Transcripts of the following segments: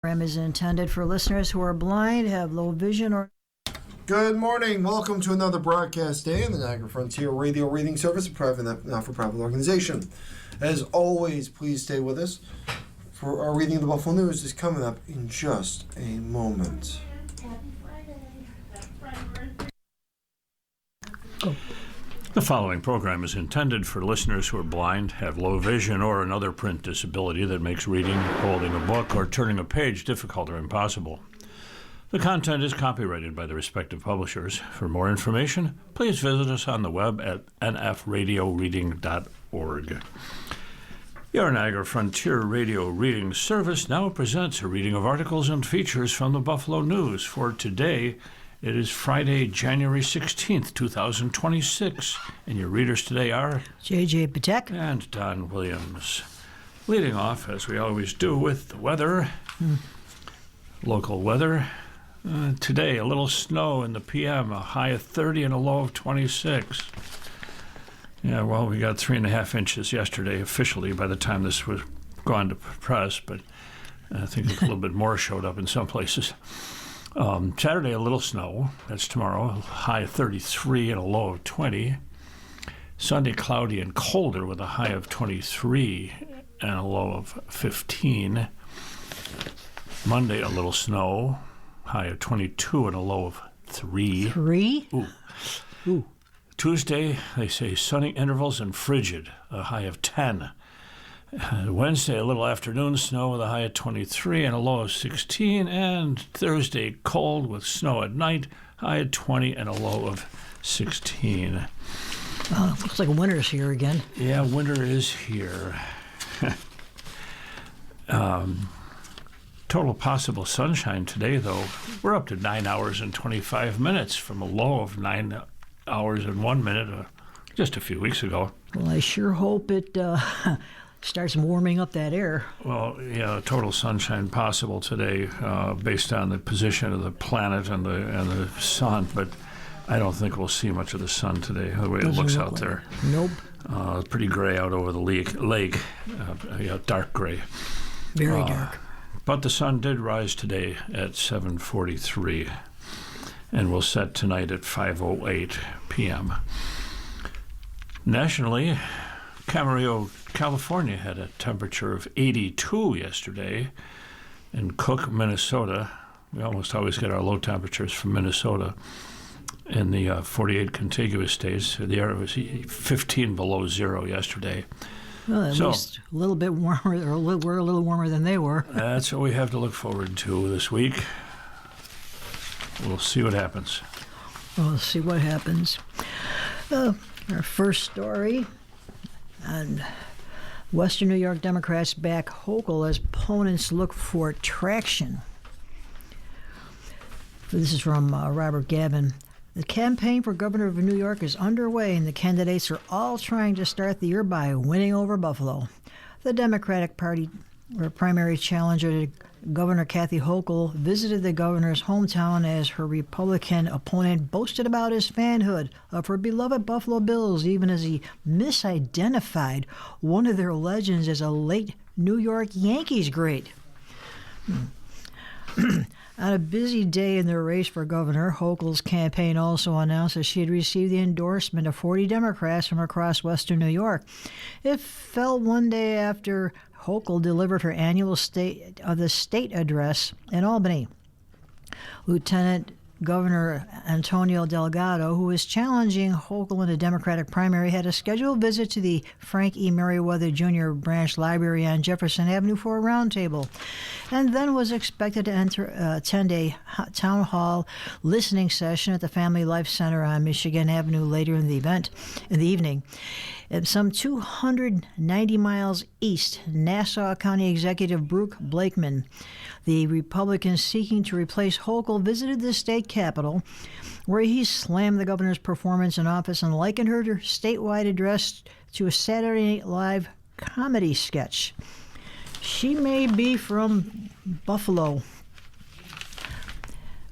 Program is intended for listeners who are blind, have low vision, or... Good morning. Welcome to another broadcast day in the Niagara Frontier Radio Reading Service, a private not-for-profit organization. As always, please stay with us, for our reading of the Buffalo News is coming up in just a moment. The following program is intended for listeners who are blind, have low vision, or another print disability that makes reading, holding a book, or turning a page difficult or impossible. The content is copyrighted by the respective publishers. For more information, please visit us on the web at nfradioreading.org. Your Niagara Frontier Radio Reading Service now presents a reading of articles and features from the Buffalo News. For today, it is Friday, January 16th, 2026, and your readers today are J.J. Patek and Don Williams. Leading off, as we always do, with the weather. Local weather. Today, a little snow in the p.m., a high of 30 and a low of 26. Yeah, well, we got 3.5 inches yesterday officially by the time this was gone to press, but I think a little bit more showed up in some places. Saturday, a little snow. That's tomorrow. A high of 33 and a low of 20. Sunday, cloudy and colder with a high of 23 and a low of 15. Monday, a little snow. High of 22 and a low of 3. 3? Ooh. Tuesday, they say sunny intervals and frigid. A high of 10. Wednesday, a little afternoon snow with a high of 23 and a low of 16. And Thursday, cold with snow at night, high of 20 and a low of 16. Well, it looks like winter's here again. Yeah, winter is here. Total possible sunshine today, though. We're up to 9 hours and 25 minutes from a low of 9 hours and 1 minute just a few weeks ago. Well, I sure hope it... starts warming up that air. Well, yeah, total sunshine possible today based on the position of the planet and the sun, but I don't think we'll see much of the sun today, the way it looks out there. Nope. Pretty gray out over the lake, dark gray. Very dark. But the sun did rise today at 7:43 and will set tonight at 5:08 p.m. Nationally, Camarillo, California had a temperature of 82 yesterday. In Cook, Minnesota, we almost always get our low temperatures from Minnesota. In the 48 contiguous states, the air was 15 below zero yesterday. Well, at least a little bit warmer, or we're a little warmer than they were. That's what we have to look forward to this week. We'll see what happens. We'll see what happens. Our first story, and Western New York Democrats back Hochul as opponents look for traction. This is from Robert Gavin. The campaign for governor of New York is underway, and the candidates are all trying to start the year by winning over Buffalo. The Democratic Party primary challenger, Governor Kathy Hochul, visited the governor's hometown as her Republican opponent boasted about his fanhood of her beloved Buffalo Bills, even as he misidentified one of their legends as a late New York Yankees great. On a busy day in the race for governor, Hochul's campaign also announced that she had received the endorsement of 40 Democrats from across western New York. It fell one day after Hochul delivered her annual State of the State address in Albany. Lieutenant Governor Antonio Delgado, who is challenging Hochul in the Democratic primary, had a scheduled visit to the Frank E. Merriweather Jr. Branch Library on Jefferson Avenue for a roundtable, and then was expected to attend a town hall listening session at the Family Life Center on Michigan Avenue later in the evening. At some 290 miles east, Nassau County Executive Brooke Blakeman, the Republican seeking to replace Hochul, visited the state capitol, where he slammed the governor's performance in office and likened her statewide address to a Saturday Night Live comedy sketch. She may be from Buffalo.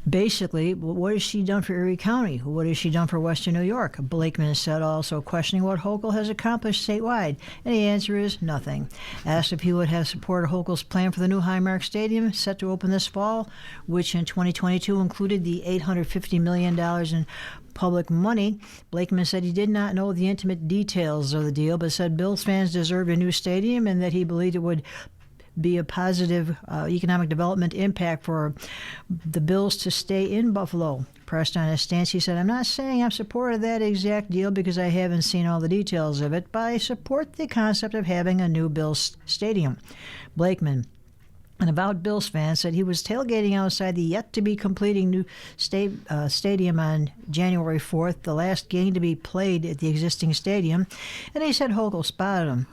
Basically, what has she done for Erie County? What has she done for Western New York? Blakeman said, also questioning what Hochul has accomplished statewide. And the answer is nothing. Asked if he would have supported Hochul's plan for the new Highmark Stadium set to open this fall, which in 2022 included the $850 million in public money, Blakeman said he did not know the intimate details of the deal, but said Bills fans deserved a new stadium and that he believed it would be a positive economic development impact for the Bills to stay in Buffalo. Pressed on his stance, he said, I'm not saying I'm supportive of that exact deal because I haven't seen all the details of it, but I support the concept of having a new Bills stadium. Blakeman, an avowed Bills fan, said he was tailgating outside the yet-to-be-completing new stadium on January 4th, the last game to be played at the existing stadium, and he said Hochul spotted him.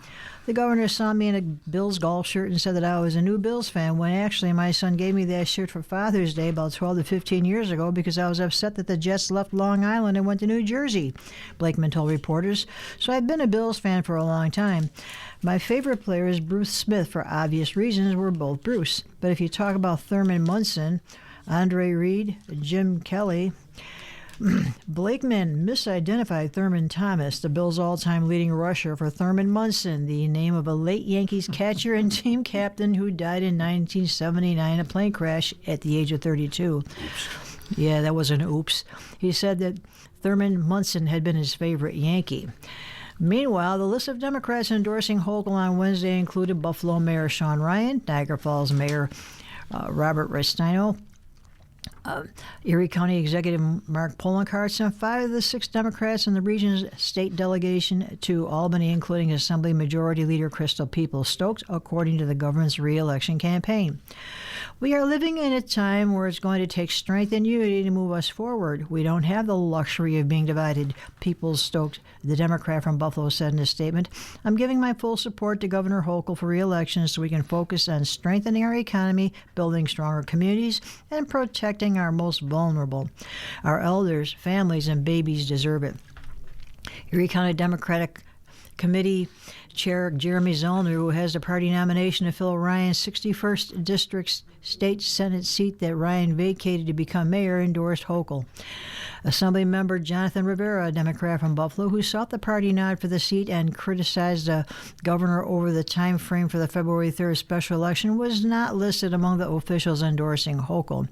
The governor saw me in a Bills golf shirt and said that I was a new Bills fan when actually my son gave me that shirt for Father's Day about 12 to 15 years ago because I was upset that the Jets left Long Island and went to New Jersey, Blakeman told reporters. So I've been a Bills fan for a long time. My favorite player is Bruce Smith for obvious reasons. We're both Bruce. But if you talk about Thurman Munson, Andre Reed, Jim Kelly, Blakeman misidentified Thurman Thomas, the Bills' all-time leading rusher, for Thurman Munson, the name of a late Yankees catcher and team captain who died in 1979 in a plane crash at the age of 32. Yeah, that was an oops. He said that Thurman Munson had been his favorite Yankee. Meanwhile, the list of Democrats endorsing Hochul on Wednesday included Buffalo Mayor Sean Ryan, Niagara Falls Mayor Robert Restino, Erie County Executive Mark Poloncarz, and 5 of the 6 Democrats in the region's state delegation to Albany, including Assembly Majority Leader Crystal Peoples-Stokes, according to the government's re-election campaign. We are living in a time where it's going to take strength and unity to move us forward. We don't have the luxury of being divided, Peoples-Stokes, the Democrat from Buffalo, said in a statement. I'm giving my full support to Governor Hochul for re-election so we can focus on strengthening our economy, building stronger communities, and protecting our most vulnerable. Our elders, families, and babies deserve it. Erie County Democratic Committee Chair Jeremy Zollner, who has the party nomination to fill Ryan's 61st District State Senate seat that Ryan vacated to become mayor, endorsed Hochul. Assembly member Jonathan Rivera, a Democrat from Buffalo, who sought the party nod for the seat and criticized the governor over the time frame for the February 3rd special election, was not listed among the officials endorsing Hochul.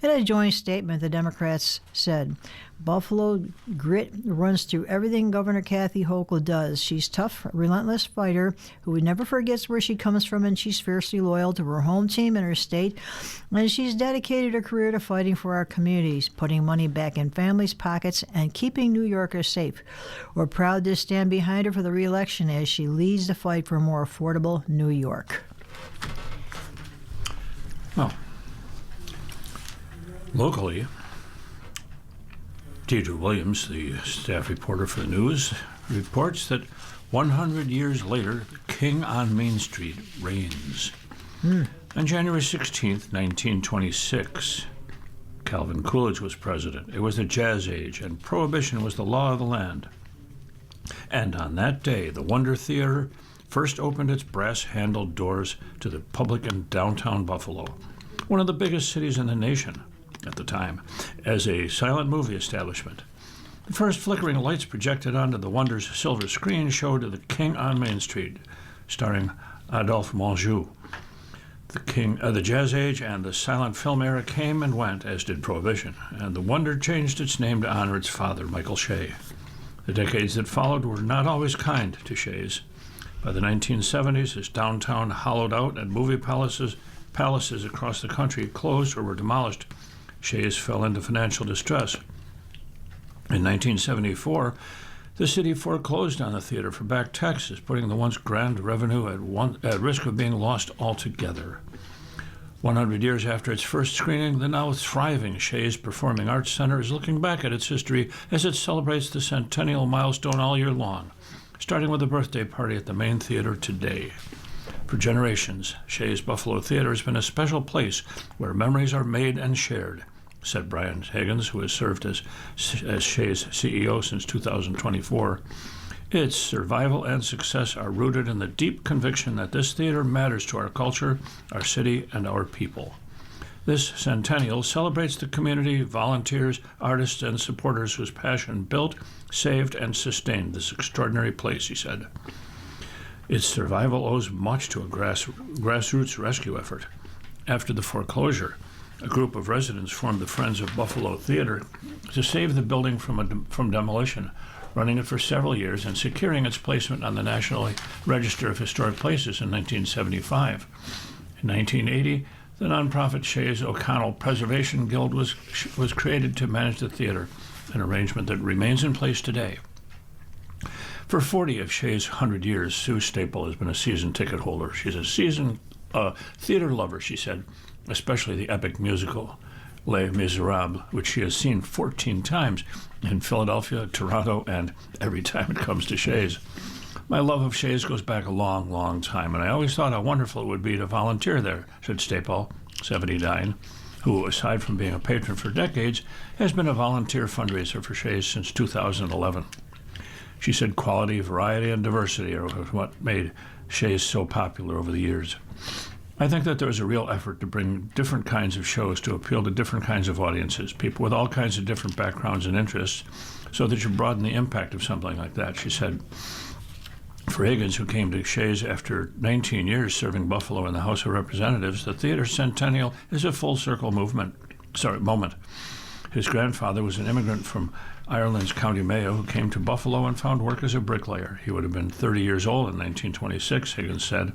In a joint statement, the Democrats said, Buffalo grit runs through everything Governor Kathy Hochul does. She's tough, relentless fighter who never forgets where she comes from, and she's fiercely loyal to her home team and her state. And she's dedicated her career to fighting for our communities, putting money back in families' pockets, and keeping New Yorkers safe. We're proud to stand behind her for the re-election as she leads the fight for a more affordable New York. Well, locally, Deidre Williams, the staff reporter for the news, reports that 100 years later, the King on Main Street reigns. On January 16th, 1926, Calvin Coolidge was president. It was the Jazz Age, and Prohibition was the law of the land. And on that day, the Wonder Theater first opened its brass-handled doors to the public in downtown Buffalo, one of the biggest cities in the nation at the time, as a silent movie establishment. The first flickering lights projected onto the Wonder's silver screen showed The King on Main Street, starring Adolphe Menjou. The Jazz Age and the silent film era came and went, as did Prohibition, and the Wonder changed its name to honor its father, Michael Shea. The decades that followed were not always kind to Shea's. By the 1970s, as downtown hollowed out and movie palaces across the country closed or were demolished, Shea's fell into financial distress. In 1974, the city foreclosed on the theater for back taxes, putting the once grand revenue at risk of being lost altogether. 100 years after its first screening, the now thriving Shea's Performing Arts Center is looking back at its history as it celebrates the centennial milestone all year long, starting with a birthday party at the main theater today. For generations, Shea's Buffalo Theater has been a special place where memories are made and shared, said Brian Higgins, who has served as Shea's CEO since 2024. Its survival and success are rooted in the deep conviction that this theater matters to our culture, our city, and our people. This centennial celebrates the community, volunteers, artists, and supporters whose passion built, saved, and sustained this extraordinary place, he said. Its survival owes much to a grassroots rescue effort. After the foreclosure, a group of residents formed the Friends of Buffalo Theater to save the building from demolition, running it for several years and securing its placement on the National Register of Historic Places in 1975. In 1980, the nonprofit Shays O'Connell Preservation Guild was created to manage the theater, an arrangement that remains in place today. For 40 of Shay's 100 years, Sue Staple has been a season ticket holder. She's a seasoned theater lover, she said, especially the epic musical Les Miserables, which she has seen 14 times in Philadelphia, Toronto, and every time it comes to Shay's. My love of Shay's goes back a long, long time, and I always thought how wonderful it would be to volunteer there, said Staple, 79, who, aside from being a patron for decades, has been a volunteer fundraiser for Shay's since 2011. She said quality, variety, and diversity are what made Shay's so popular over the years. I think that there was a real effort to bring different kinds of shows to appeal to different kinds of audiences, people with all kinds of different backgrounds and interests, so that you broaden the impact of something like that, she said. For Higgins, who came to Shay's after 19 years serving Buffalo in the House of Representatives, the theater centennial is a full-circle moment. His grandfather was an immigrant from Ireland's County Mayo who came to Buffalo and found work as a bricklayer. He would have been 30 years old in 1926, Higgins said.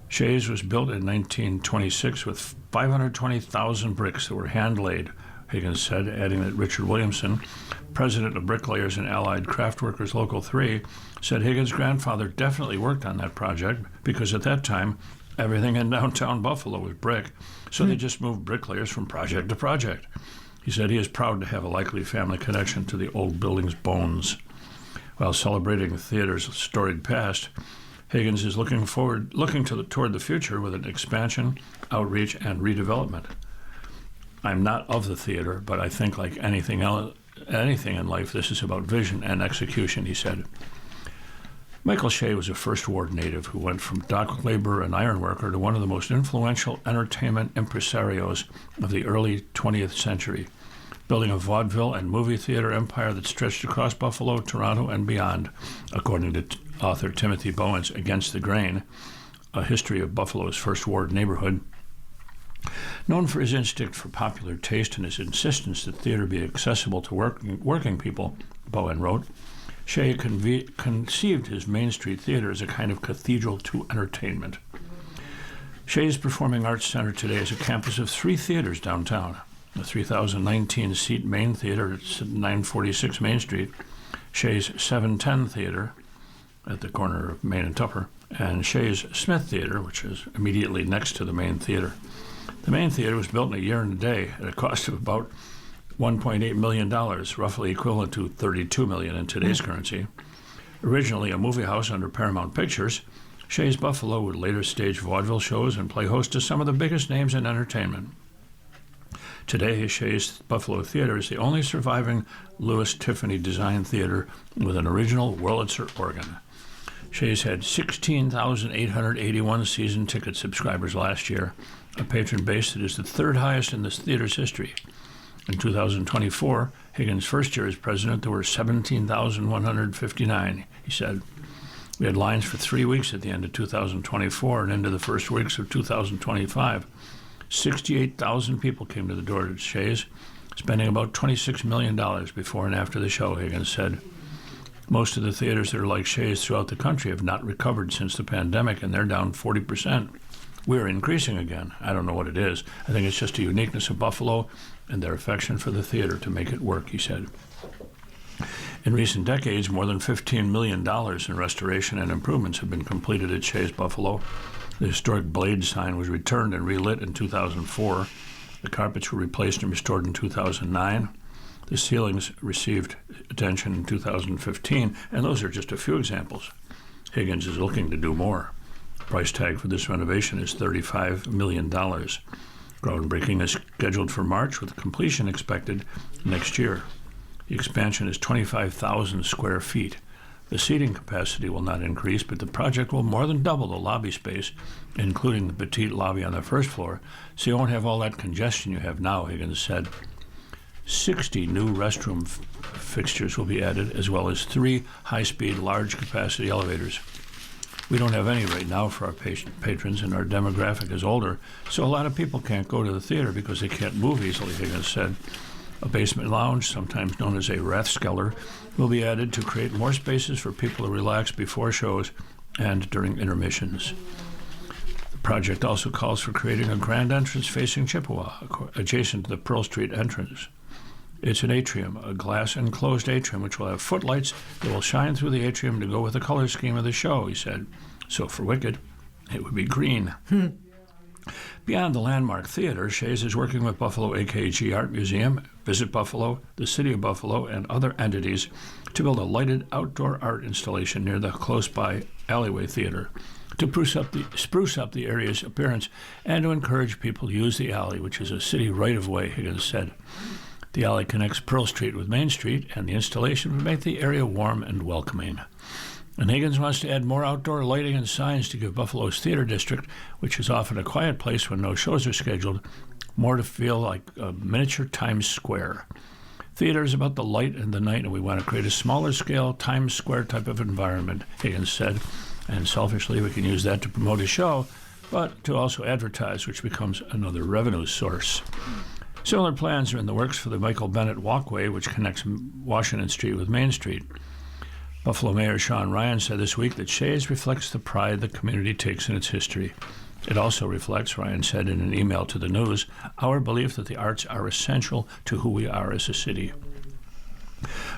Shay's was built in 1926 with 520,000 bricks that were hand-laid, Higgins said, adding that Richard Williamson, president of Bricklayers and Allied Craftworkers Local 3, said Higgins' grandfather definitely worked on that project because at that time, everything in downtown Buffalo was brick, so they just moved bricklayers from project to project. He said he is proud to have a likely family connection to the old building's bones. While celebrating the theater's storied past, Higgins is looking toward the future with an expansion, outreach, and redevelopment. I'm not of the theater, but I think like anything in life, this is about vision and execution, he said. Michael Shay was a First Ward native who went from dock laborer and ironworker to one of the most influential entertainment impresarios of the early 20th century, building a vaudeville and movie theater empire that stretched across Buffalo, Toronto, and beyond, according to author Timothy Bowen's Against the Grain, a history of Buffalo's First Ward neighborhood. Known for his instinct for popular taste and his insistence that theater be accessible to working people, Bowen wrote, Shay conceived his Main Street Theater as a kind of cathedral to entertainment. Shay's Performing Arts Center today is a campus of 3 theaters downtown. The 3,019-seat Main Theater at 946 Main Street, Shay's 710 Theater at the corner of Main and Tupper, and Shay's Smith Theater, which is immediately next to the Main Theater. The Main Theater was built in a year and a day at a cost of about $1.8 million, roughly equivalent to $32 million in today's currency. Originally a movie house under Paramount Pictures, Shay's Buffalo would later stage vaudeville shows and play host to some of the biggest names in entertainment. Today, Shay's Buffalo Theater is the only surviving Louis Tiffany design theater with an original Wurlitzer organ. Shay's had 16,881 season ticket subscribers last year, a patron base that is the 3rd highest in this theater's history. In 2024, Higgins' first year as president, there were 17,159, he said. We had lines for 3 weeks at the end of 2024 and into the first weeks of 2025. 68,000 people came to the door at Shay's, spending about $26 million before and after the show, Higgins said. Most of the theaters that are like Shay's throughout the country have not recovered since the pandemic, and they're down 40%. We're increasing again. I don't know what it is. I think it's just a uniqueness of Buffalo and their affection for the theater to make it work, he said. In recent decades, more than $15 million in restoration and improvements have been completed at Shay's Buffalo. The historic Blade sign was returned and relit in 2004. The carpets were replaced and restored in 2009. The ceilings received attention in 2015, and those are just a few examples. Higgins is looking to do more. The price tag for this renovation is $35 million. Groundbreaking is scheduled for March, with completion expected next year. The expansion is 25,000 square feet, The seating capacity will not increase, but the project will more than double the lobby space, including the petite lobby on the first floor, so you won't have all that congestion you have now, Higgins said. 60 new restroom fixtures will be added, as well as 3 high-speed, large-capacity elevators. We don't have any right now for our patrons, and our demographic is older, so a lot of people can't go to the theater because they can't move easily, Higgins said. A basement lounge, sometimes known as a Rathskeller, will be added to create more spaces for people to relax before shows and during intermissions. The project also calls for creating a grand entrance facing Chippewa, adjacent to the Pearl Street entrance. It's an atrium, a glass-enclosed atrium, which will have footlights that will shine through the atrium to go with the color scheme of the show, he said. So for Wicked, it would be green. Beyond the landmark theater, Shays is working with Buffalo AKG Art Museum, Visit Buffalo, the City of Buffalo, and other entities to build a lighted outdoor art installation near the close-by Alleyway Theater to spruce up the area's appearance and to encourage people to use the alley, which is a city right-of-way, Higgins said. The alley connects Pearl Street with Main Street, and the installation would make the area warm and welcoming. And Higgins wants to add more outdoor lighting and signs to give Buffalo's theater district, which is often a quiet place when no shows are scheduled, more to feel like a miniature Times Square. Theater is about the light and the night, and we want to create a smaller scale Times Square type of environment, Higgins said. And selfishly, we can use that to promote a show, but to also advertise, which becomes another revenue source. Similar plans are in the works for the Michael Bennett Walkway, which connects Washington Street with Main Street. Buffalo Mayor Sean Ryan said this week that Shays reflects the pride the community takes in its history. It also reflects, Ryan said in an email to the news, our belief that the arts are essential to who we are as a city.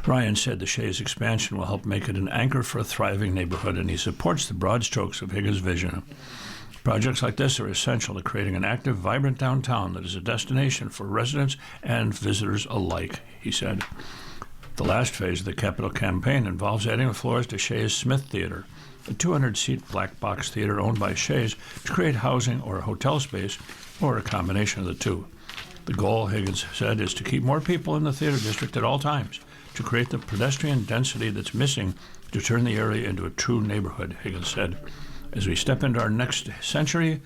Ryan said the Shays expansion will help make it an anchor for a thriving neighborhood, and he supports the broad strokes of Higgins' vision. Projects like this are essential to creating an active, vibrant downtown that is a destination for residents and visitors alike, he said. The last phase of the capital campaign involves adding floors to Shays Smith Theater, a 200-seat black box theater owned by Shays to create housing or a hotel space, or a combination of the two. The goal, Higgins said, is to keep more people in the theater district at all times, to create the pedestrian density that's missing to turn the area into a true neighborhood, Higgins said. As we step into our next century,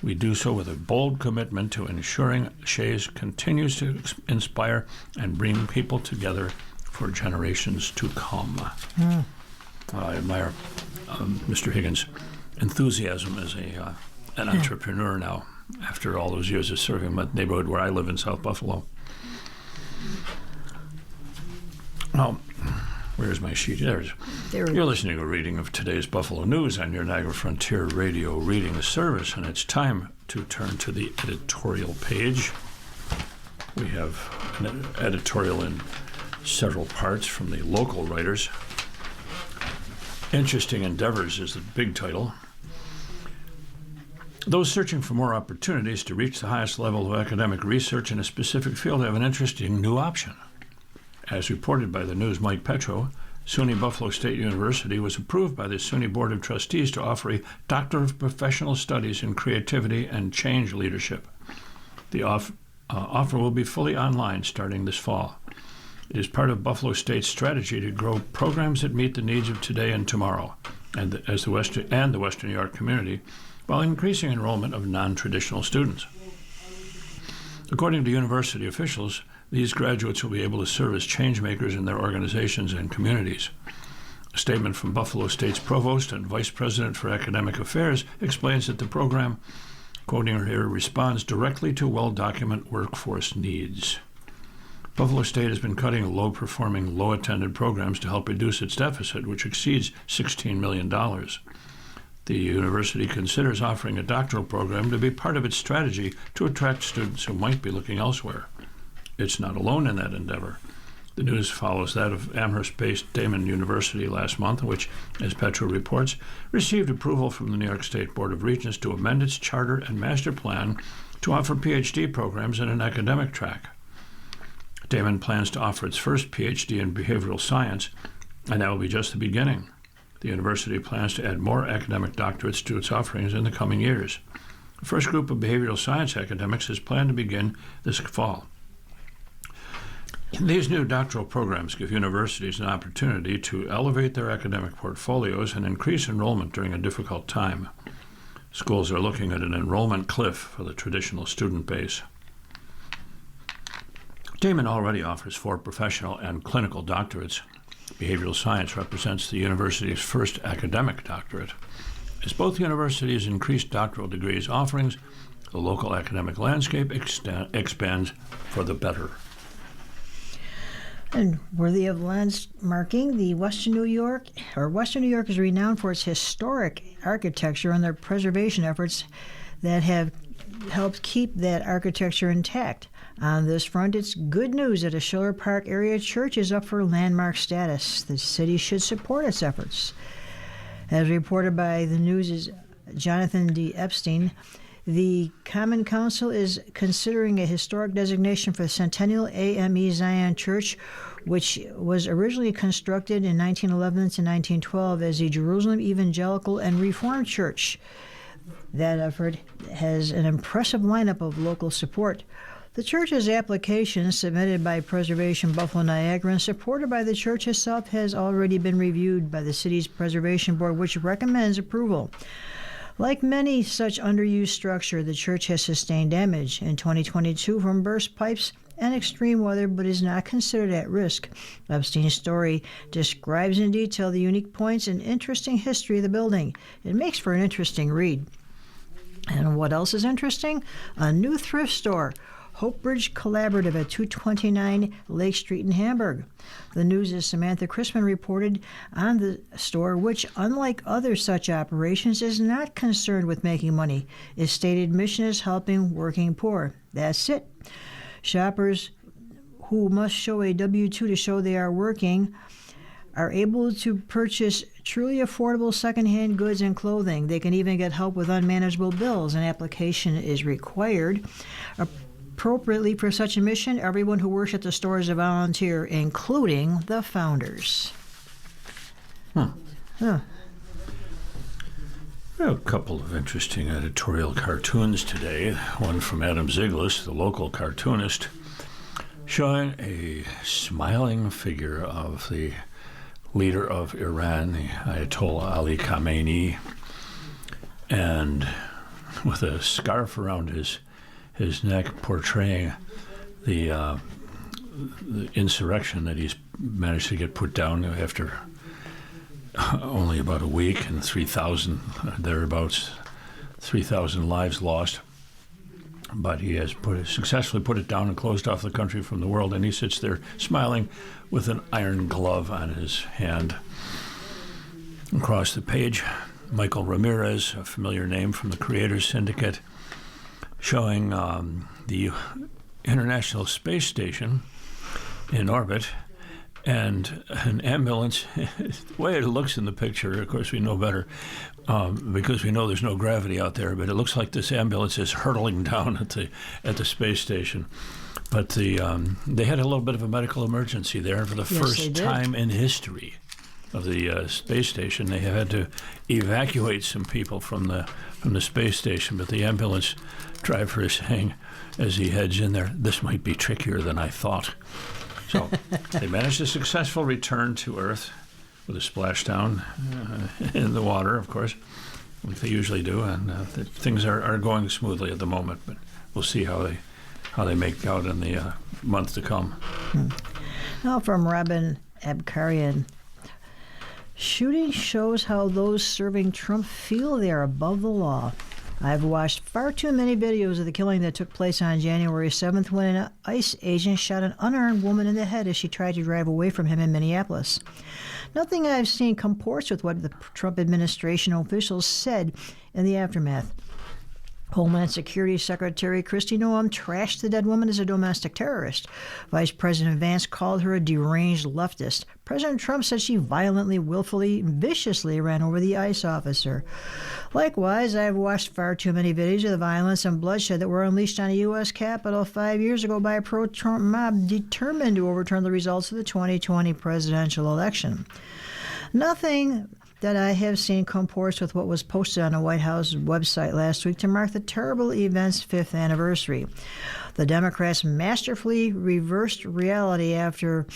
we do so with a bold commitment to ensuring Shays continues to inspire and bring people together for generations to come. I admire Mr. Higgins' enthusiasm as an entrepreneur now, after all those years of serving in the neighborhood where I live in South Buffalo. Now, where's my sheet? There it is. You're listening to a reading of today's Buffalo News on your Niagara Frontier Radio reading service, and it's time to turn to the editorial page. We have an editorial in several parts from the local writers. Interesting Endeavors is the big title. Those searching for more opportunities to reach the highest level of academic research in a specific field have an interesting new option. As reported by the News' Mike Petro, SUNY Buffalo State University was approved by the SUNY Board of Trustees to offer a Doctor of Professional Studies in Creativity and Change Leadership. The offer will be fully online starting this fall. It is part of Buffalo State's strategy to grow programs that meet the needs of today and tomorrow, and the Western New York community, while increasing enrollment of non-traditional students. According to university officials, these graduates will be able to serve as change makers in their organizations and communities. A statement from Buffalo State's Provost and Vice President for Academic Affairs explains that the program, quoting her here, responds directly to well-documented workforce needs. Buffalo State has been cutting low-performing, low-attended programs to help reduce its deficit, which exceeds $16 million. The university considers offering a doctoral program to be part of its strategy to attract students who might be looking elsewhere. It's not alone in that endeavor. The news follows that of Amherst-based Damon University last month, which, as Petro reports, received approval from the New York State Board of Regents to amend its charter and master plan to offer PhD programs in an academic track. Damon plans to offer its first PhD in behavioral science, and that will be just the beginning. The university plans to add more academic doctorates to its offerings in the coming years. The first group of behavioral science academics is planned to begin this fall. These new doctoral programs give universities an opportunity to elevate their academic portfolios and increase enrollment during a difficult time. Schools are looking at an enrollment cliff for the traditional student base. Damon already offers 4 professional and clinical doctorates. Behavioral science represents the university's first academic doctorate. As both universities increase doctoral degrees offerings, the local academic landscape expands for the better. And worthy of landmarking, the Western New York is renowned for its historic architecture and their preservation efforts that have helped keep that architecture intact. On this front, it's good news that a Schiller Park area church is up for landmark status. The city should support its efforts. As reported by the News' Jonathan D. Epstein, the Common Council is considering a historic designation for the Centennial AME Zion Church, which was originally constructed in 1911 to 1912 as the Jerusalem Evangelical and Reformed Church. That effort has an impressive lineup of local support. The church's application, submitted by Preservation Buffalo Niagara and supported by the church itself, has already been reviewed by the city's Preservation Board, which recommends approval. Like many such underused structure, the church has sustained damage in 2022 from burst pipes and extreme weather, but is not considered at risk. Epstein's story describes in detail the unique points and interesting history of the building. It makes for an interesting read. And what else is interesting? A new thrift store, Hope Bridge Collaborative at 229 Lake Street in Hamburg. The News' Samantha Crispin reported on the store, which, unlike other such operations, is not concerned with making money. Its stated mission is helping working poor. That's it. Shoppers who must show a W-2 to show they are working are able to purchase truly affordable secondhand goods and clothing. They can even get help with unmanageable bills. An application is required. Appropriately for such a mission, everyone who works at the store is a volunteer, including the founders. There are a couple of interesting editorial cartoons today. One from Adam Ziglis, the local cartoonist, showing a smiling figure of the leader of Iran, the Ayatollah Ali Khamenei, and with a scarf around his neck, portraying the insurrection that he's managed to get put down after only about a week, and 3,000 thereabouts, 3,000 lives lost. But he has successfully put it down and closed off the country from the world, and he sits there smiling with an iron glove on his hand. Across the page, Michael Ramirez, a familiar name from the Creators Syndicate, showing the International Space Station in orbit, and an ambulance. The way it looks in the picture, of course we know better because we know there's no gravity out there, but it looks like this ambulance is hurtling down at the space station. But they had a little bit of a medical emergency there for the first time in history of the space station. They had to evacuate some people from the space station, but the ambulance driver is saying, as he heads in there, "This might be trickier than I thought." So they managed a successful return to Earth with a splashdown in the water, of course, like they usually do, and things are going smoothly at the moment. But we'll see how they make out in the month to come. Now from Robin Abkarian. Shooting shows how those serving Trump feel they are above the law. I've watched far too many videos of the killing that took place on January 7th when an ICE agent shot an unarmed woman in the head as she tried to drive away from him in Minneapolis. Nothing I've seen comports with what the Trump administration officials said in the aftermath. Homeland Security Secretary Kristi Noem trashed the dead woman as a domestic terrorist. Vice President Vance called her a deranged leftist. President Trump said she violently, willfully, viciously ran over the ICE officer. Likewise, I've watched far too many videos of the violence and bloodshed that were unleashed on the U.S. Capitol 5 years ago by a pro-Trump mob determined to overturn the results of the 2020 presidential election. Nothing that I have seen comports with what was posted on the White House website last week to mark the terrible event's 5th anniversary. The Democrats masterfully reversed reality after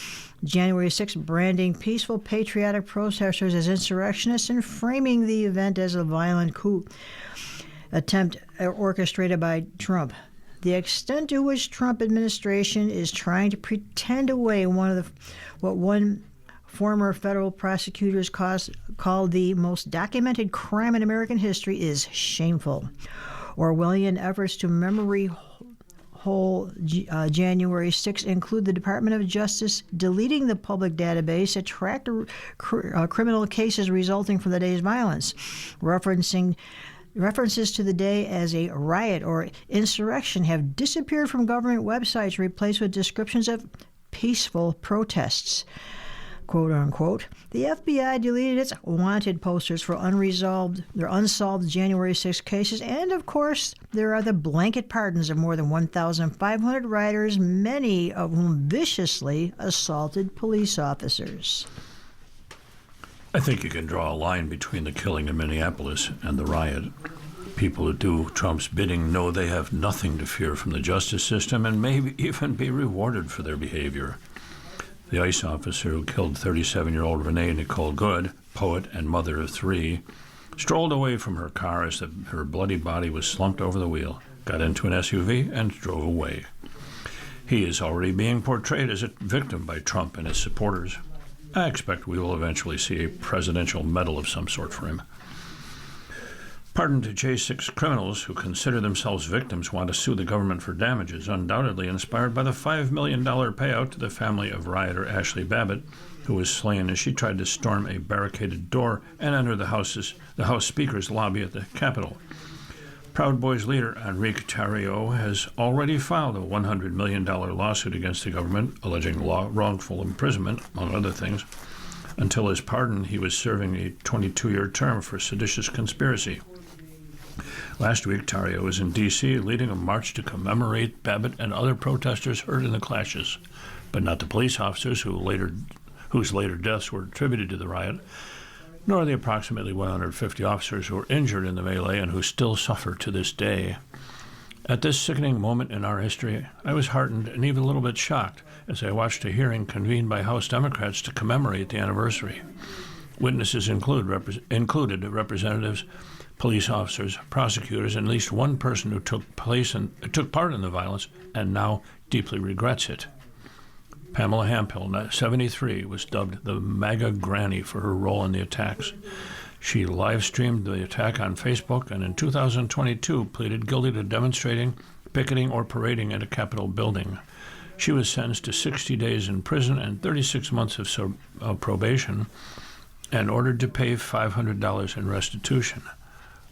January 6th, branding peaceful patriotic protesters as insurrectionists and framing the event as a violent coup attempt orchestrated by Trump. The extent to which Trump administration is trying to pretend away what one former federal prosecutors called the most documented crime in American history is shameful. Orwellian efforts to memory hole January 6 include the Department of Justice deleting the public database that tracked criminal cases resulting from the day's violence, references to the day as a riot or insurrection have disappeared from government websites, replaced with descriptions of peaceful protests, quote unquote. The FBI deleted its wanted posters for unsolved January 6 cases, and of course, there are the blanket pardons of more than 1,500 rioters, many of whom viciously assaulted police officers. I think you can draw a line between the killing in Minneapolis and the riot. People who do Trump's bidding know they have nothing to fear from the justice system and may even be rewarded for their behavior. The ICE officer who killed 37-year-old Renee Nicole Good, poet and mother of 3, strolled away from her car as her bloody body was slumped over the wheel, got into an SUV, and drove away. He is already being portrayed as a victim by Trump and his supporters. I expect we will eventually see a presidential medal of some sort for him. Pardon to J6 criminals who consider themselves victims want to sue the government for damages, undoubtedly inspired by the $5 million payout to the family of rioter Ashley Babbitt, who was slain as she tried to storm a barricaded door and enter the House Speaker's lobby at the Capitol. Proud Boys leader Enrique Tarrio has already filed a $100 million lawsuit against the government, alleging wrongful imprisonment, among other things. Until his pardon, he was serving a 22-year term for seditious conspiracy. Last week, Tarrio was in D.C. leading a march to commemorate Babbitt and other protesters hurt in the clashes, but not the police officers whose later deaths were attributed to the riot, nor the approximately 150 officers who were injured in the melee and who still suffer to this day. At this sickening moment in our history, I was heartened and even a little bit shocked as I watched a hearing convened by House Democrats to commemorate the anniversary. Witnesses included representatives, police officers, prosecutors, and at least one person who took part in the violence and now deeply regrets it. Pamela Hampill, 73, was dubbed the MAGA Granny for her role in the attacks. She live-streamed the attack on Facebook and in 2022 pleaded guilty to demonstrating, picketing, or parading at a Capitol building. She was sentenced to 60 days in prison and 36 months of probation and ordered to pay $500 in restitution.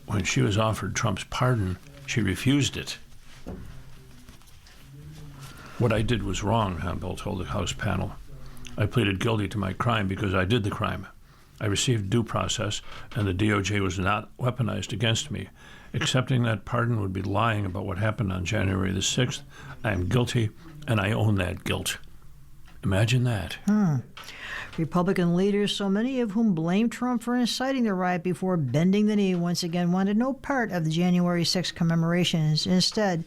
When she was offered Trump's pardon, she refused it. What I did was wrong, Hampill told the House panel. I pleaded guilty to my crime because I did the crime. I received due process, and the DOJ was not weaponized against me. Accepting that pardon would be lying about what happened on January the 6th. I am guilty, and I own that guilt. Imagine that. Republican leaders, so many of whom blamed Trump for inciting the riot before bending the knee, once again wanted no part of the January 6th commemorations. Instead,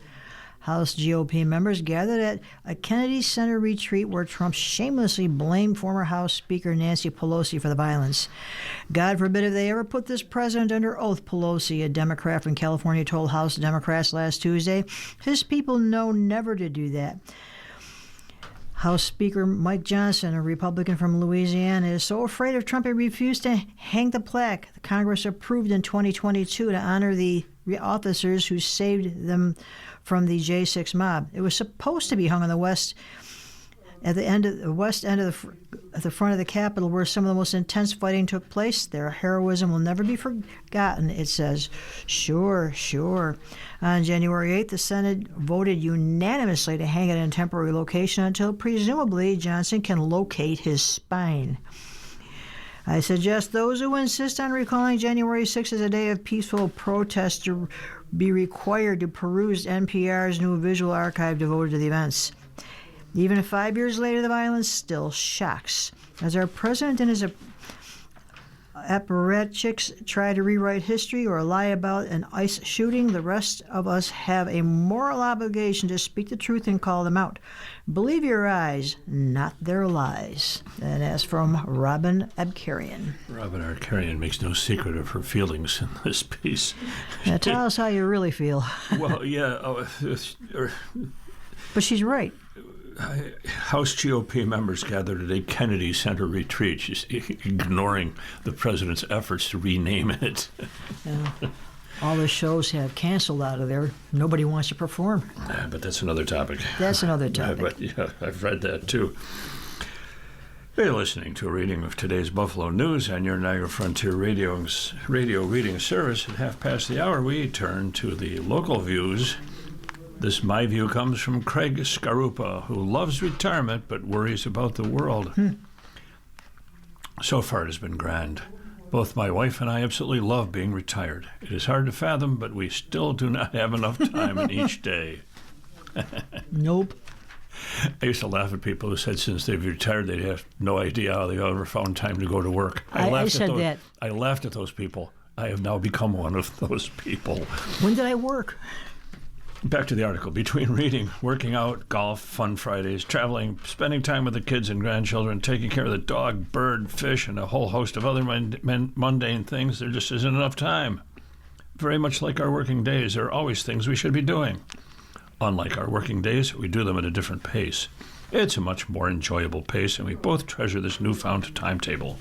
House GOP members gathered at a Kennedy Center retreat where Trump shamelessly blamed former House Speaker Nancy Pelosi for the violence. God forbid if they ever put this president under oath, Pelosi, a Democrat from California, told House Democrats last Tuesday. His people know never to do that. House Speaker Mike Johnson, a Republican from Louisiana, is so afraid of Trump he refused to hang the plaque the Congress approved in 2022 to honor the officers who saved them from the J6 mob. It was supposed to be hung on the west end of the front of the Capitol, where some of the most intense fighting took place. Their heroism will never be forgotten, it says. Sure. On January 8th, the Senate voted unanimously to hang it in a temporary location until presumably Johnson can locate his spine. I suggest those who insist on recalling January 6th as a day of peaceful protest to be required to peruse NPR's new visual archive devoted to the events. Even 5 years later, the violence still shocks. As our president and his apparatchiks try to rewrite history or lie about an ICE shooting, the rest of us have a moral obligation to speak the truth and call them out. Believe your eyes, not their lies. And that's from Robin Abkarian. Robin Abkarian makes no secret of her feelings in this piece. Now tell us how you really feel. Well, yeah. But she's right. House GOP members gathered at a Kennedy Center retreat, just ignoring the president's efforts to rename it. All the shows have canceled out of there. Nobody wants to perform. But that's another topic. That's another topic. But yeah, I've read that too. You're listening to a reading of today's Buffalo News on your Niagara Frontier Radio reading service. At half past the hour, we turn to the local views. This My View comes from Craig Scarupa, who loves retirement but worries about the world. So far, it has been grand. Both my wife and I absolutely love being retired. It is hard to fathom, but we still do not have enough time in each day. Nope. I used to laugh at people who said since they've retired, they have no idea how they've ever found time to go to work. I said that. I laughed at those people. I have now become one of those people. When did I work? Back to the article. Between reading, working out, golf, fun Fridays, traveling, spending time with the kids and grandchildren, taking care of the dog, bird, fish, and a whole host of other mundane things, there just isn't enough time. Very much like our working days, there are always things we should be doing. Unlike our working days, we do them at a different pace. It's a much more enjoyable pace, and we both treasure this newfound timetable.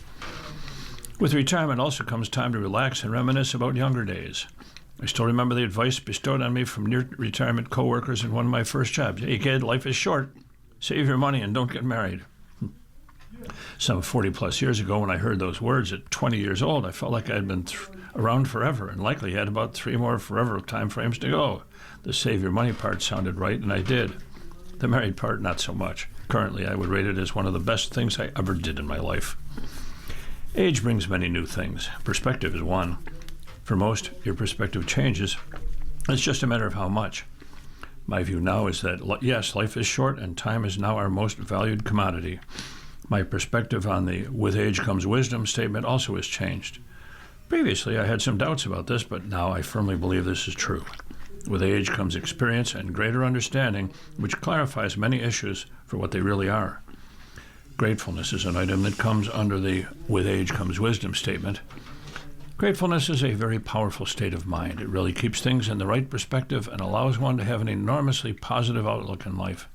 With retirement also comes time to relax and reminisce about younger days. I still remember the advice bestowed on me from near-retirement coworkers in one of my first jobs. Hey, kid, life is short. Save your money and don't get married. Some 40-plus years ago, when I heard those words at 20 years old, I felt like I had been around forever and likely had about 3 more forever time frames to go. The save your money part sounded right, and I did. The married part, not so much. Currently, I would rate it as one of the best things I ever did in my life. Age brings many new things. Perspective is one. For most, your perspective changes. It's just a matter of how much. My view now is that, yes, life is short and time is now our most valued commodity. My perspective on the with age comes wisdom statement also has changed. Previously, I had some doubts about this, but now I firmly believe this is true. With age comes experience and greater understanding, which clarifies many issues for what they really are. Gratefulness is an item that comes under the with age comes wisdom statement. Gratefulness is a very powerful state of mind. It really keeps things in the right perspective and allows one to have an enormously positive outlook in life.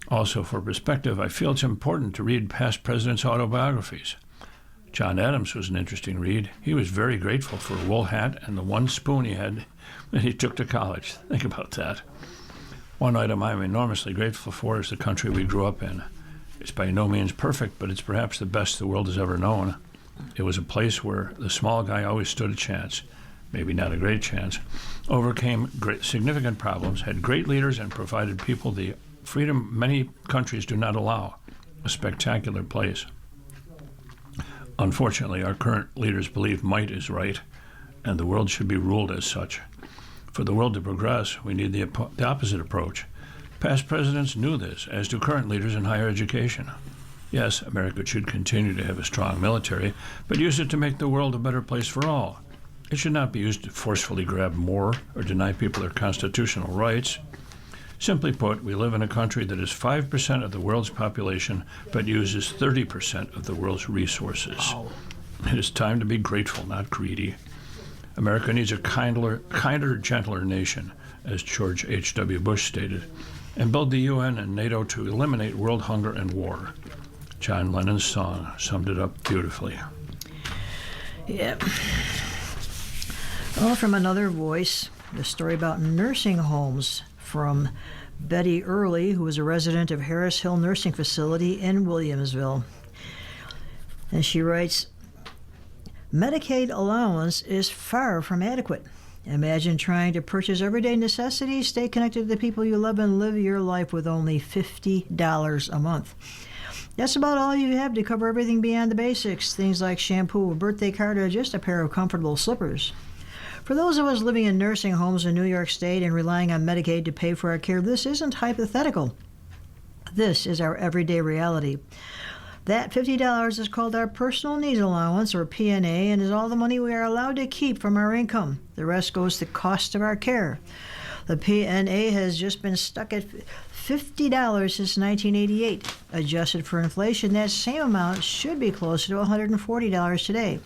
Also, for perspective, I feel it's important to read past presidents' autobiographies. John Adams was an interesting read. He was very grateful for a wool hat and the one spoon he had that he took to college. Think about that. One item I'm enormously grateful for is the country we grew up in. It's by no means perfect, but it's perhaps the best the world has ever known. It was a place where the small guy always stood a chance, maybe not a great chance, overcame significant problems, had great leaders, and provided people the freedom many countries do not allow. A spectacular place. Unfortunately, our current leaders believe might is right, and the world should be ruled as such. For the world to progress, we need the opposite approach. Past presidents knew this, as do current leaders in higher education. Yes, America should continue to have a strong military, but use it to make the world a better place for all. It should not be used to forcefully grab more or deny people their constitutional rights. Simply put, we live in a country that is 5% of the world's population, but uses 30% of the world's resources. Wow. It is time to be grateful, not greedy. America needs a kinder, gentler nation, as George H.W. Bush stated, and build the UN and NATO to eliminate world hunger and war. John Lennon's song summed it up beautifully. Yeah. Well, from another voice, the story about nursing homes from Betty Early, who was a resident of Harris Hill Nursing Facility in Williamsville. And she writes, Medicaid allowance is far from adequate. Imagine trying to purchase everyday necessities, stay connected to the people you love, and live your life with only $50 a month. That's about all you have to cover everything beyond the basics, things like shampoo, a birthday card, or just a pair of comfortable slippers. For those of us living in nursing homes in New York State and relying on Medicaid to pay for our care, this isn't hypothetical. This is our everyday reality. That $50 is called our personal needs allowance, or PNA, and is all the money we are allowed to keep from our income. The rest goes to the cost of our care. The PNA has just been stuck at $50 since 1988. Adjusted for inflation, that same amount should be closer to $140 today.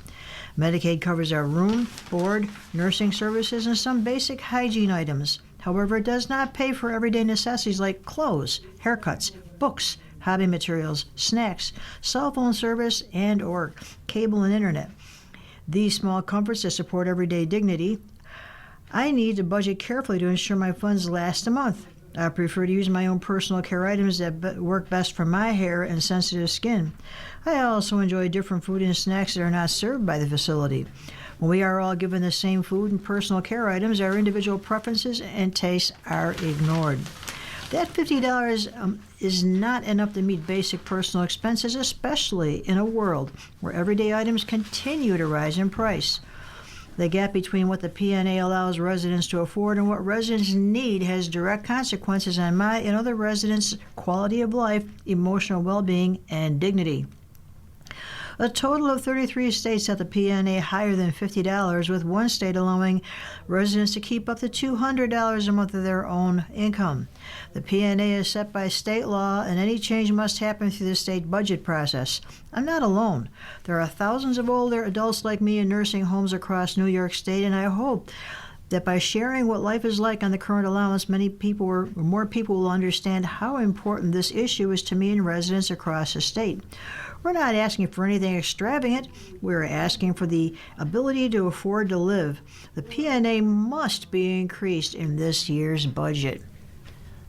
Medicaid covers our room, board, nursing services, and some basic hygiene items. However, it does not pay for everyday necessities like clothes, haircuts, books, hobby materials, snacks, cell phone service, and/or cable and internet. These small comforts that support everyday dignity, I need to budget carefully to ensure my funds last a month. I prefer to use my own personal care items that work best for my hair and sensitive skin. I also enjoy different food and snacks that are not served by the facility. When we are all given the same food and personal care items, our individual preferences and tastes are ignored. That $50 is not enough to meet basic personal expenses, especially in a world where everyday items continue to rise in price. The gap between what the PNA allows residents to afford and what residents need has direct consequences on my and other residents' quality of life, emotional well-being, and dignity. A total of 33 states set the PNA higher than $50, with one state allowing residents to keep up to $200 a month of their own income. The PNA is set by state law, and any change must happen through the state budget process. I'm not alone. There are thousands of older adults like me in nursing homes across New York State, and I hope that by sharing what life is like on the current allowance, more people will understand how important this issue is to me and residents across the state. We're not asking for anything extravagant. We're asking for the ability to afford to live. The PNA must be increased in this year's budget.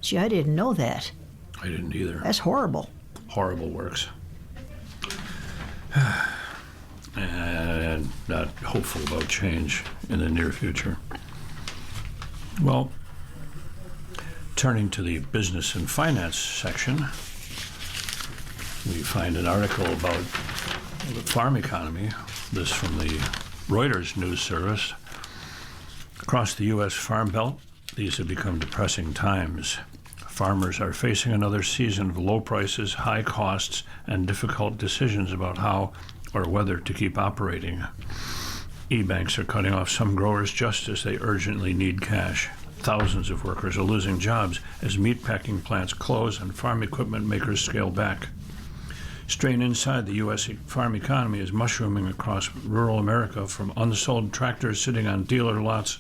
Gee, I didn't know that. I didn't either. That's horrible. Horrible works. And not hopeful about change in the near future. Well, turning to the business and finance section, we find an article about the farm economy, this from the Reuters news service. Across the U.S. Farm Belt, these have become depressing times. Farmers are facing another season of low prices, high costs, and difficult decisions about how or whether to keep operating. E-banks are cutting off some growers just as they urgently need cash. Thousands of workers are losing jobs as meatpacking plants close and farm equipment makers scale back. Strain inside the U.S. farm economy is mushrooming across rural America, from unsold tractors sitting on dealer lots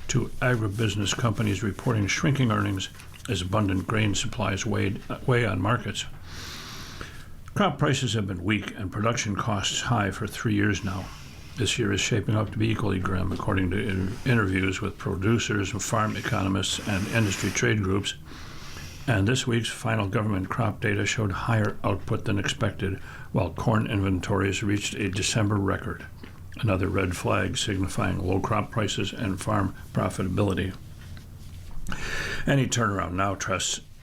to agribusiness companies reporting shrinking earnings as abundant grain supplies weigh on markets. Crop prices have been weak and production costs high for 3 years now. This year is shaping up to be equally grim, according to interviews with producers, farm economists, and industry trade groups. And this week's final government crop data showed higher output than expected, while corn inventories reached a December record, another red flag signifying low crop prices and farm profitability. Any turnaround now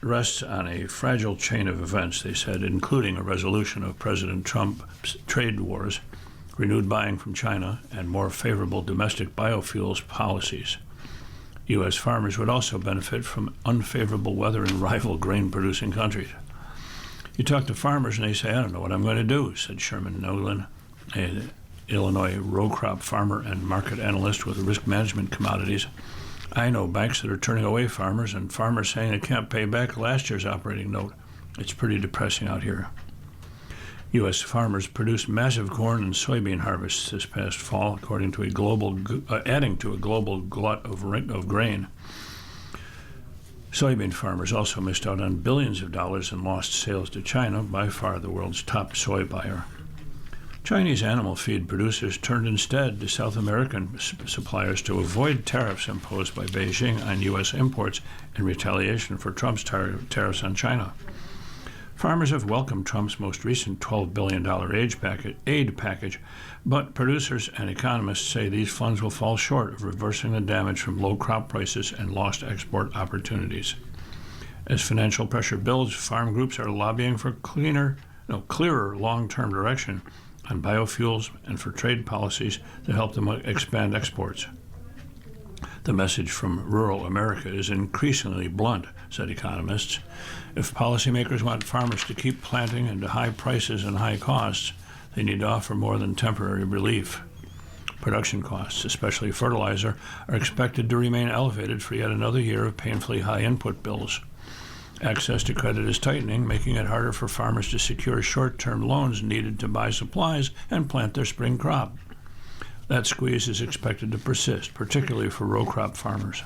rests on a fragile chain of events, they said, including a resolution of President Trump's trade wars, renewed buying from China, and more favorable domestic biofuels policies. U.S. farmers would also benefit from unfavorable weather in rival grain-producing countries. You talk to farmers and they say, I don't know what I'm going to do, said Sherman Nolan, an Illinois row crop farmer and market analyst with Risk Management Commodities. I know banks that are turning away farmers and farmers saying they can't pay back last year's operating note. It's pretty depressing out here. U.S. farmers produced massive corn and soybean harvests this past fall, according to adding to a global glut of grain. Soybean farmers also missed out on billions of dollars in lost sales to China, by far the world's top soy buyer. Chinese animal feed producers turned instead to South American suppliers to avoid tariffs imposed by Beijing on U.S. imports in retaliation for Trump's tariffs on China. Farmers have welcomed Trump's most recent $12 billion aid package, but producers and economists say these funds will fall short of reversing the damage from low crop prices and lost export opportunities. As financial pressure builds, farm groups are lobbying for clearer long-term direction on biofuels and for trade policies to help them expand exports. The message from rural America is increasingly blunt, said economists. If policymakers want farmers to keep planting into high prices and high costs, they need to offer more than temporary relief. Production costs, especially fertilizer, are expected to remain elevated for yet another year of painfully high input bills. Access to credit is tightening, making it harder for farmers to secure short-term loans needed to buy supplies and plant their spring crop. That squeeze is expected to persist, particularly for row crop farmers.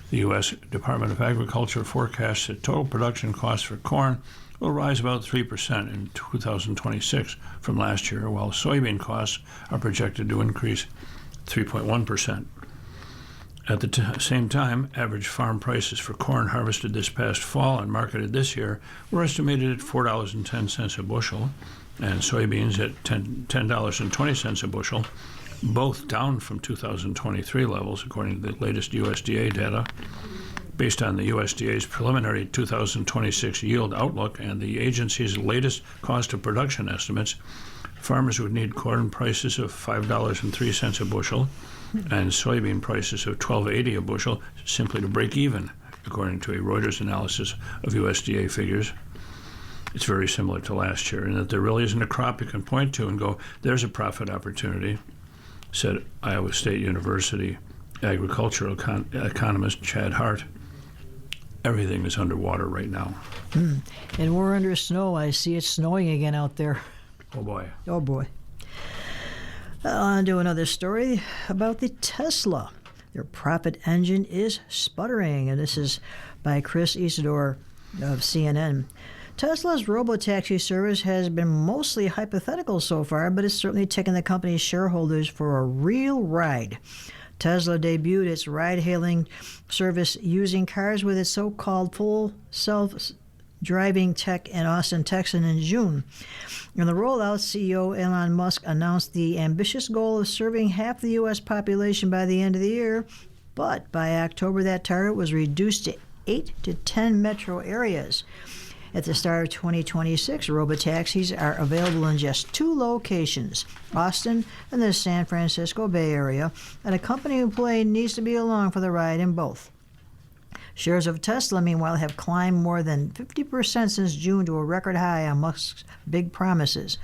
The U.S. Department of Agriculture forecasts that total production costs for corn will rise about 3% in 2026 from last year, while soybean costs are projected to increase 3.1%. At the same time, average farm prices for corn harvested this past fall and marketed this year were estimated at $4.10 a bushel, and soybeans at $10.20 a bushel, both down from 2023 levels, according to the latest USDA data. Based on the USDA's preliminary 2026 yield outlook and the agency's latest cost of production estimates, farmers would need corn prices of $5.03 a bushel and soybean prices of $12.80 a bushel simply to break even, according to a Reuters analysis of USDA figures. It's very similar to last year in that there really isn't a crop you can point to and go, there's a profit opportunity, said Iowa State University agricultural economist Chad Hart. Everything is underwater right now. And we're under snow. I see it snowing again out there. Oh, boy. Oh, boy. On to another story about the Tesla. Their profit engine is sputtering, and this is by Chris Isidore of CNN. Tesla's robotaxi service has been mostly hypothetical so far, but it's certainly taken the company's shareholders for a real ride. Tesla debuted its ride-hailing service using cars with its so-called full self-driving tech in Austin, Texas in June. In the rollout, CEO Elon Musk announced the ambitious goal of serving half the U.S. population by the end of the year, but by October that target was reduced to 8 to 10 metro areas. At the start of 2026, robotaxis are available in just 2 locations, Austin and the San Francisco Bay Area, and a company employee needs to be along for the ride in both. Shares of Tesla, meanwhile, have climbed more than 50% since June to a record high on Musk's big promises.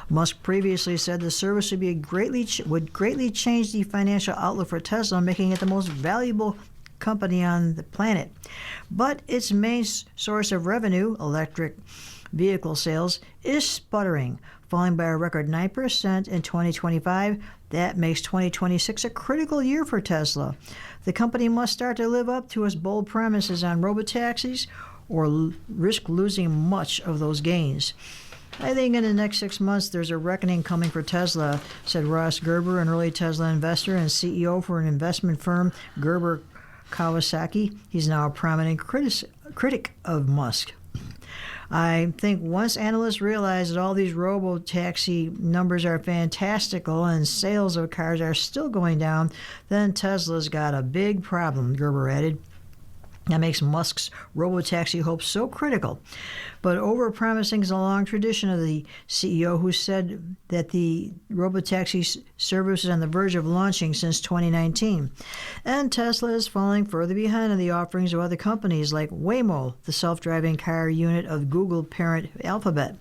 Musk previously said the service would greatly change the financial outlook for Tesla, making it the most valuable company on the planet. But its main source of revenue, electric vehicle sales, is sputtering, falling by a record 9% in 2025. That makes 2026 a critical year for Tesla. The company must start to live up to its bold promises on robotaxis or risk losing much of those gains. I think in the next 6 months there's a reckoning coming for Tesla, said Ross Gerber, an early Tesla investor and CEO for an investment firm, Gerber Kawasaki. He's now a prominent critic of Musk. I think once analysts realize that all these robo-taxi numbers are fantastical and sales of cars are still going down, then Tesla's got a big problem, Gerber added. That makes Musk's robotaxi hopes so critical. But over-promising is a long tradition of the CEO, who said that the robotaxi service is on the verge of launching since 2019. And Tesla is falling further behind on the offerings of other companies like Waymo, the self-driving car unit of Google parent Alphabet.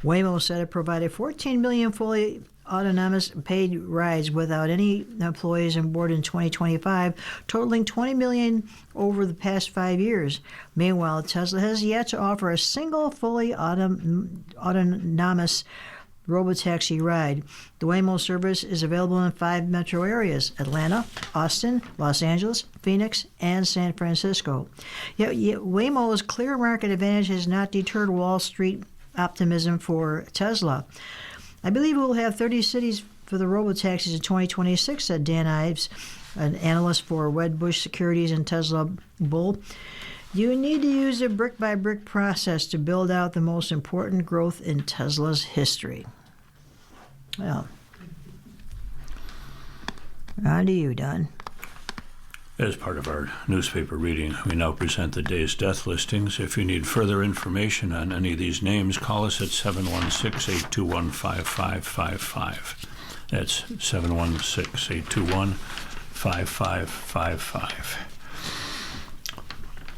Waymo said it provided 14 million fully autonomous paid rides without any employees on board in 2025, totaling 20 million over the past 5 years. Meanwhile, Tesla has yet to offer a single fully autonomous robotaxi ride. The Waymo service is available in 5 metro areas: Atlanta, Austin, Los Angeles, Phoenix, and San Francisco. Yet Waymo's clear market advantage has not deterred Wall Street optimism for Tesla. I believe we'll have 30 cities for the robotaxis in 2026, said Dan Ives, an analyst for Wedbush Securities and Tesla Bull. You need to use a brick-by-brick process to build out the most important growth in Tesla's history. Well, on to you, Don. As part of our newspaper reading, we now present the day's death listings. If you need further information on any of these names, call us at 716-821-5555. That's 716-821-5555. 5555.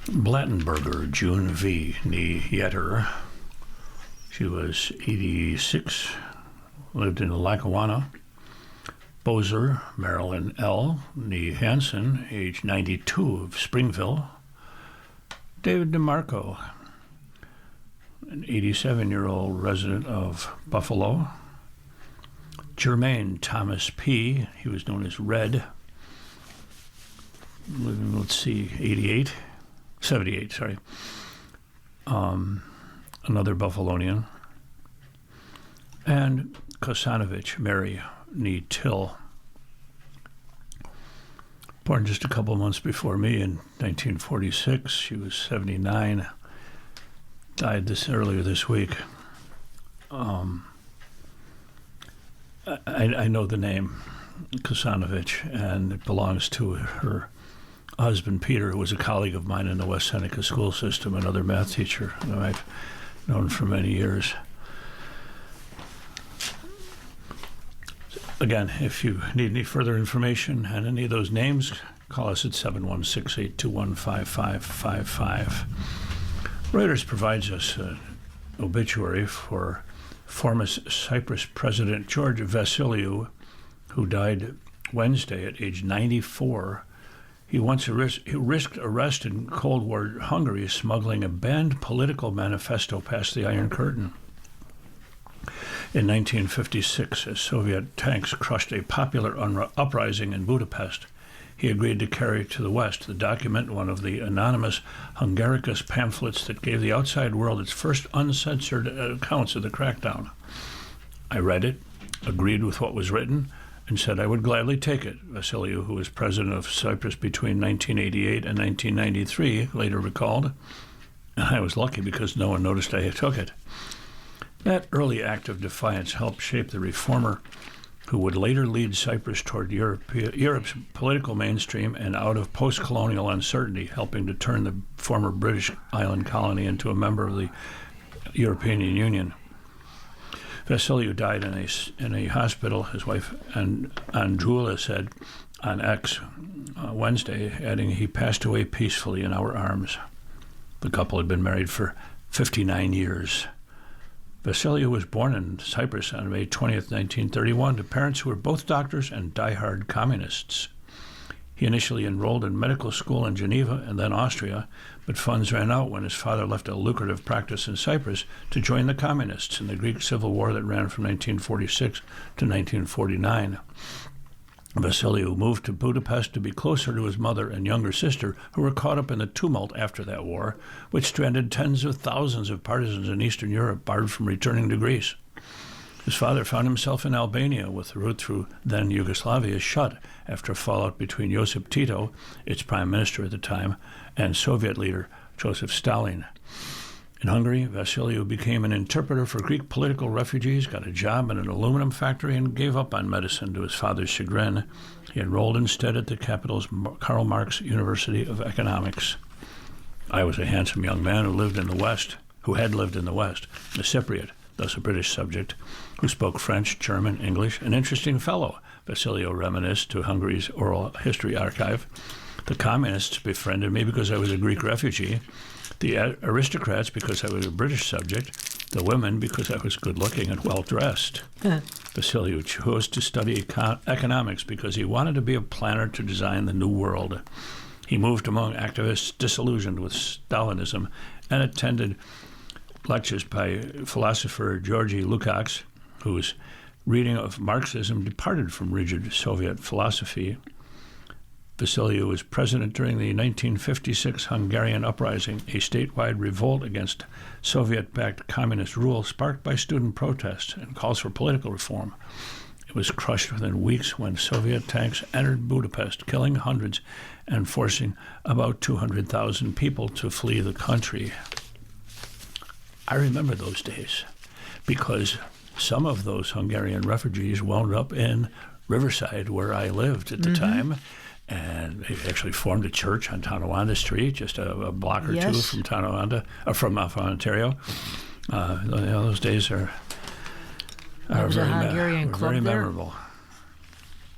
Blattenberger June V. Nee Yetter. She was 86, lived in Lackawanna. Bozer Marilyn L. Nee Hansen, age 92, of Springville. David DeMarco, an 87-year-old resident of Buffalo. Jermaine Thomas P., he was known as Red, living, 78, sorry. Another Buffalonian. And Kosanovich Mary Nee Till, born just a couple months before me in 1946. She was 79, died earlier this week. I know the name Kosanovich, and it belongs to her husband Peter, who was a colleague of mine in the West Seneca school system, another math teacher who I've known for many years. Again, if you need any further information on any of those names, call us at 716-821-5555. Reuters provides us an obituary for former Cyprus President George Vasiliou, who died Wednesday at age 94. He risked arrest in Cold War Hungary, smuggling a banned political manifesto past the Iron Curtain. In 1956, as Soviet tanks crushed a popular uprising in Budapest, he agreed to carry to the West the document, one of the anonymous Hungaricus pamphlets that gave the outside world its first uncensored accounts of the crackdown. I read it, agreed with what was written, and said I would gladly take it, Vasiliou, who was president of Cyprus between 1988 and 1993, later recalled. And I was lucky because no one noticed I took it. That early act of defiance helped shape the reformer who would later lead Cyprus toward Europe's political mainstream and out of post-colonial uncertainty, helping to turn the former British island colony into a member of the European Union. Vasiliou died in a hospital, his wife Andrula said on X Wednesday, adding he passed away peacefully in our arms. The couple had been married for 59 years. Vasiliou was born in Cyprus on May 20th, 1931, to parents who were both doctors and die-hard communists. He initially enrolled in medical school in Geneva and then Austria, but funds ran out when his father left a lucrative practice in Cyprus to join the communists in the Greek Civil War that ran from 1946 to 1949. Vasiliou moved to Budapest to be closer to his mother and younger sister, who were caught up in the tumult after that war, which stranded tens of thousands of partisans in Eastern Europe, barred from returning to Greece. His father found himself in Albania, with the route through then Yugoslavia shut after a fallout between Josip Tito, its prime minister at the time, and Soviet leader Joseph Stalin. In Hungary, Vasiliou became an interpreter for Greek political refugees, got a job in an aluminum factory, and gave up on medicine to his father's chagrin. He enrolled instead at the capital's Karl Marx University of Economics. I was a handsome young man who had lived in the West, a Cypriot, thus a British subject, who spoke French, German, English, an interesting fellow, Vasiliou reminisced to Hungary's Oral History Archive. The communists befriended me because I was a Greek refugee, the aristocrats because I was a British subject, the women because I was good-looking and well-dressed. Vasiliou chose to study economics because he wanted to be a planner to design the new world. He moved among activists disillusioned with Stalinism and attended lectures by philosopher Georgy Lukács, whose reading of Marxism departed from rigid Soviet philosophy. Vasiliou was president during the 1956 Hungarian uprising, a statewide revolt against Soviet-backed communist rule sparked by student protests and calls for political reform. It was crushed within weeks when Soviet tanks entered Budapest, killing hundreds and forcing about 200,000 people to flee the country. I remember those days because some of those Hungarian refugees wound up in Riverside, where I lived at the time, and they actually formed a church on Tonawanda Street, just a block or two from Tonawanda, from Ontario. Those days are There was a very, Hungarian club very there? memorable.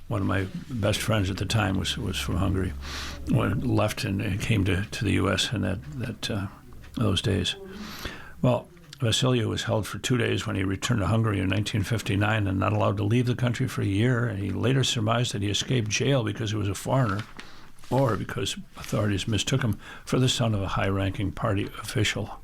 one of my best friends at the time was from Hungary, left and came to the U.S. in those days. Well, Vasiliu was held for 2 days when he returned to Hungary in 1959 and not allowed to leave the country for a year. And he later surmised that he escaped jail because he was a foreigner, or because authorities mistook him for the son of a high-ranking party official.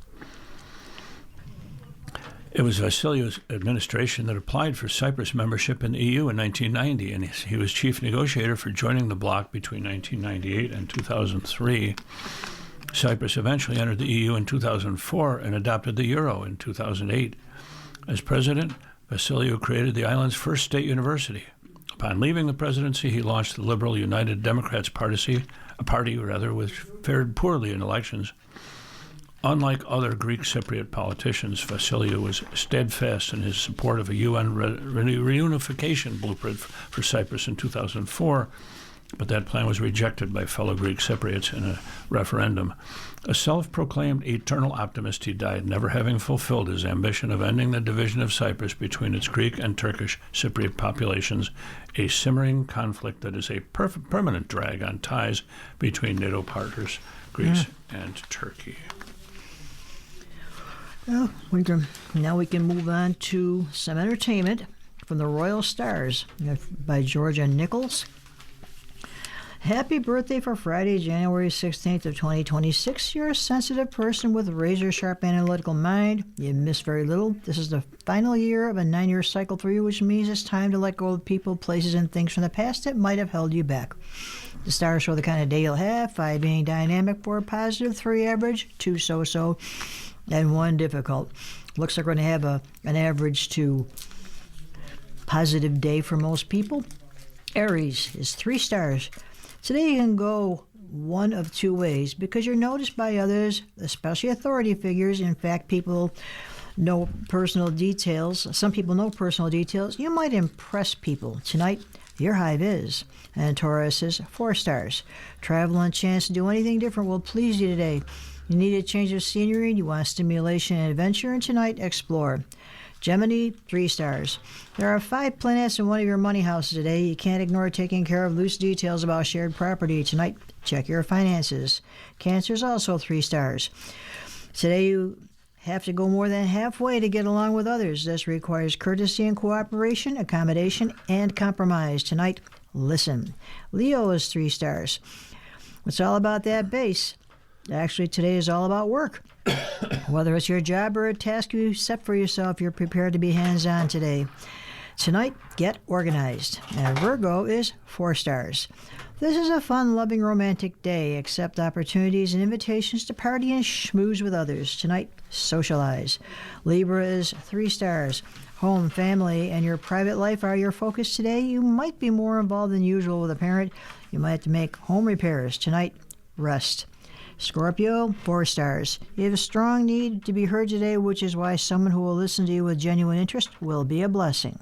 It was Vasiliu's administration that applied for Cyprus membership in the EU in 1990, and he was chief negotiator for joining the bloc between 1998 and 2003. Cyprus eventually entered the EU in 2004 and adopted the euro in 2008. As president, Vasiliu created the island's first state university. Upon leaving the presidency, he launched the Liberal United Democrats Party, which fared poorly in elections. Unlike other Greek Cypriot politicians, Vasiliu was steadfast in his support of a UN reunification blueprint for Cyprus in 2004, but that plan was rejected by fellow Greek Cypriots in a referendum. A self-proclaimed eternal optimist, he died, never having fulfilled his ambition of ending the division of Cyprus between its Greek and Turkish Cypriot populations, a simmering conflict that is a permanent drag on ties between NATO partners, Greece and Turkey. Well, now we can move on to some entertainment from the Royal Stars by Georgia Nichols. Happy birthday for Friday, January 16th of 2026. You're a sensitive person with a razor-sharp analytical mind. You miss very little. This is the final year of a 9-year cycle for you, which means it's time to let go of people, places, and things from the past that might have held you back. The stars show the kind of day you'll have, 5 being dynamic, 4 positive, 3 average, 2 so-so, and 1 difficult. Looks like we're going to have an average to positive day for most people. Aries is 3 stars. Today you can go one of 2 ways because you're noticed by others, especially authority figures. In fact, people know personal details. Some people know personal details. You might impress people. Tonight, your high vis. And Taurus is 4 stars. Travel and chance to do anything different will please you today. You need a change of scenery, you want stimulation and adventure, and tonight, explore. Gemini, 3 stars. There are 5 planets in one of your money houses today. You can't ignore taking care of loose details about shared property. Tonight, check your finances. Cancer is also 3 stars. Today, you have to go more than halfway to get along with others. This requires courtesy and cooperation, accommodation, and compromise. Tonight, listen. Leo is 3 stars. It's all about that base. Actually, today is all about work. Whether it's your job or a task you set for yourself, you're prepared to be hands-on today. Tonight, get organized. And Virgo is 4 stars. This is a fun, loving, romantic day. Accept opportunities and invitations to party and schmooze with others. Tonight, socialize. Libra is 3 stars. Home, family, and your private life are your focus today. You might be more involved than usual with a parent. You might have to make home repairs. Tonight, rest. Scorpio, 4 stars. You have a strong need to be heard today, which is why someone who will listen to you with genuine interest will be a blessing.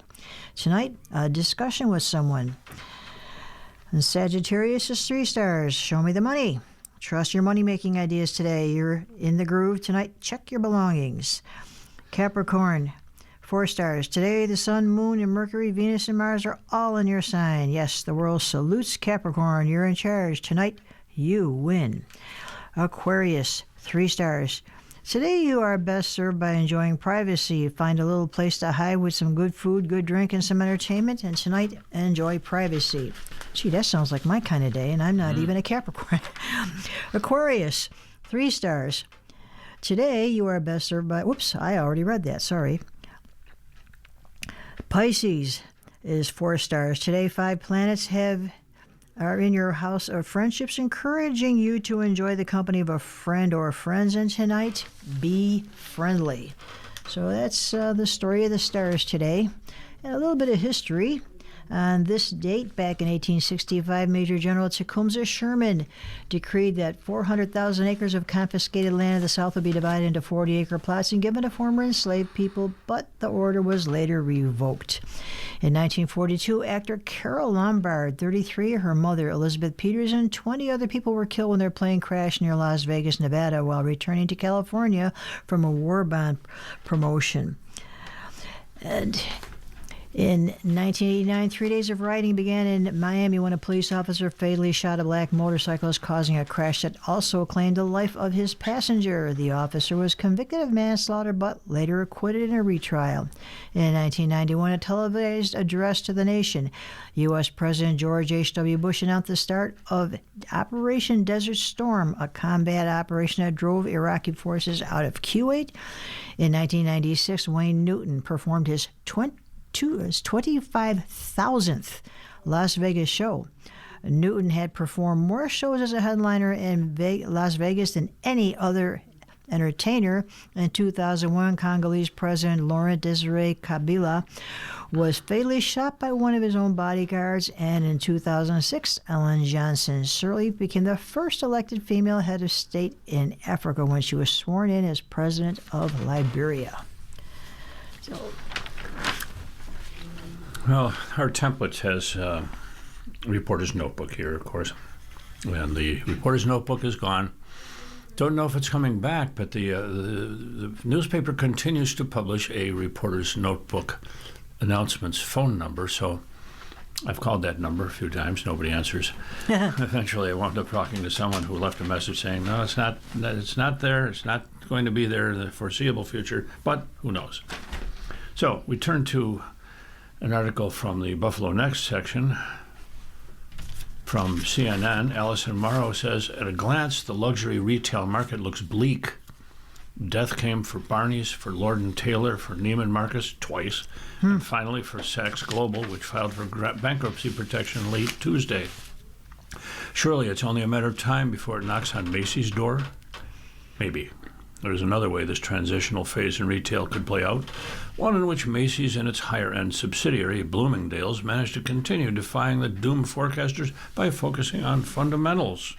Tonight, a discussion with someone. And Sagittarius is 3 stars. Show me the money. Trust your money-making ideas today. You're in the groove tonight. Check your belongings. Capricorn, 4 stars. Today, the Sun, Moon, and Mercury, Venus, and Mars are all in your sign. Yes, the world salutes Capricorn. You're in charge. Tonight, you win. Aquarius, 3 stars. Today you are best served by enjoying privacy. Find a little place to hide with some good food, good drink, and some entertainment. And tonight, enjoy privacy. Gee, that sounds like my kind of day, and I'm not even a Capricorn. Aquarius, 3 stars. Today you are best served by... Whoops, I already read that. Sorry. Pisces is 4 stars. Today 5 planets are in your house of friendships, encouraging you to enjoy the company of a friend or friends. And tonight, be friendly. So that's the story of the stars today. And a little bit of history. On this date, back in 1865, Major General Tecumseh Sherman decreed that 400,000 acres of confiscated land of the South would be divided into 40-acre plots and given to former enslaved people, but the order was later revoked. In 1942, actor Carol Lombard, 33, her mother, Elizabeth Peters, and 20 other people were killed when their plane crashed near Las Vegas, Nevada, while returning to California from a war bond promotion. And In 1989, 3 days of rioting began in Miami when a police officer fatally shot a black motorcyclist, causing a crash that also claimed the life of his passenger. The officer was convicted of manslaughter but later acquitted in a retrial. In 1991, a televised address to the nation, U.S. President George H.W. Bush announced the start of Operation Desert Storm, a combat operation that drove Iraqi forces out of Kuwait. In 1996, Wayne Newton performed his 25,000th Las Vegas show. Newton had performed more shows as a headliner in Las Vegas than any other entertainer. In 2001, Congolese President Laurent Desire Kabila was fatally shot by one of his own bodyguards, and in 2006, Ellen Johnson Sirleaf became the first elected female head of state in Africa when she was sworn in as president of Liberia. So, well, our template has reporter's notebook here, of course, and the reporter's notebook is gone. Don't know if it's coming back, but the newspaper continues to publish a reporter's notebook announcements phone number, so I've called that number a few times. Nobody answers. Eventually, I wound up talking to someone who left a message saying, "No, it's not there. It's not going to be there in the foreseeable future." But who knows? So we turn to an article from the Buffalo Next section from CNN. Allison Morrow says, "At a glance, the luxury retail market looks bleak. Death came for Barney's, for Lord & Taylor, for Neiman Marcus twice, and finally for Saks Global, which filed for bankruptcy protection late Tuesday. Surely it's only a matter of time before it knocks on Macy's door? Maybe. There's another way this transitional phase in retail could play out, one in which Macy's and its higher-end subsidiary, Bloomingdale's, managed to continue defying the doom forecasters by focusing on fundamentals.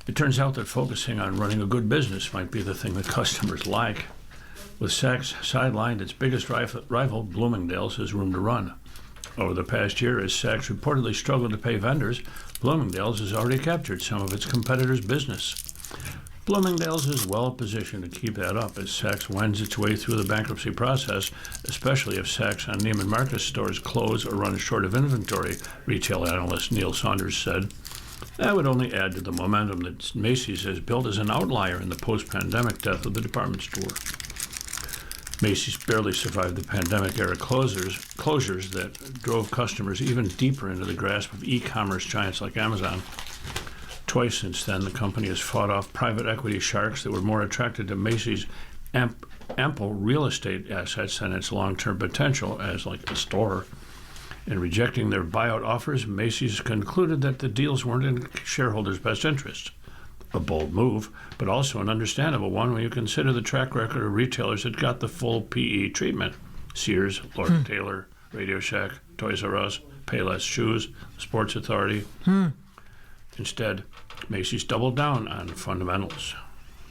It turns out that focusing on running a good business might be the thing that customers like. With Saks sidelined, its biggest rival, Bloomingdale's, has room to run. Over the past year, as Saks reportedly struggled to pay vendors, Bloomingdale's has already captured some of its competitors' business. Bloomingdale's is well positioned to keep that up as Saks wends its way through the bankruptcy process, especially if Saks and Neiman Marcus stores close or run short of inventory, retail analyst Neil Saunders said. That would only add to the momentum that Macy's has built as an outlier in the post-pandemic death of the department store. Macy's barely survived the pandemic-era closures that drove customers even deeper into the grasp of e-commerce giants like Amazon. Twice since then, the company has fought off private equity sharks that were more attracted to Macy's ample real estate assets than its long-term potential as like a store. In rejecting their buyout offers, Macy's concluded that the deals weren't in shareholders' best interest. A bold move, but also an understandable one when you consider the track record of retailers that got the full PE treatment. Sears, Lord & Taylor, Radio Shack, Toys R Us, Payless Shoes, Sports Authority. Instead, Macy's doubled down on fundamentals.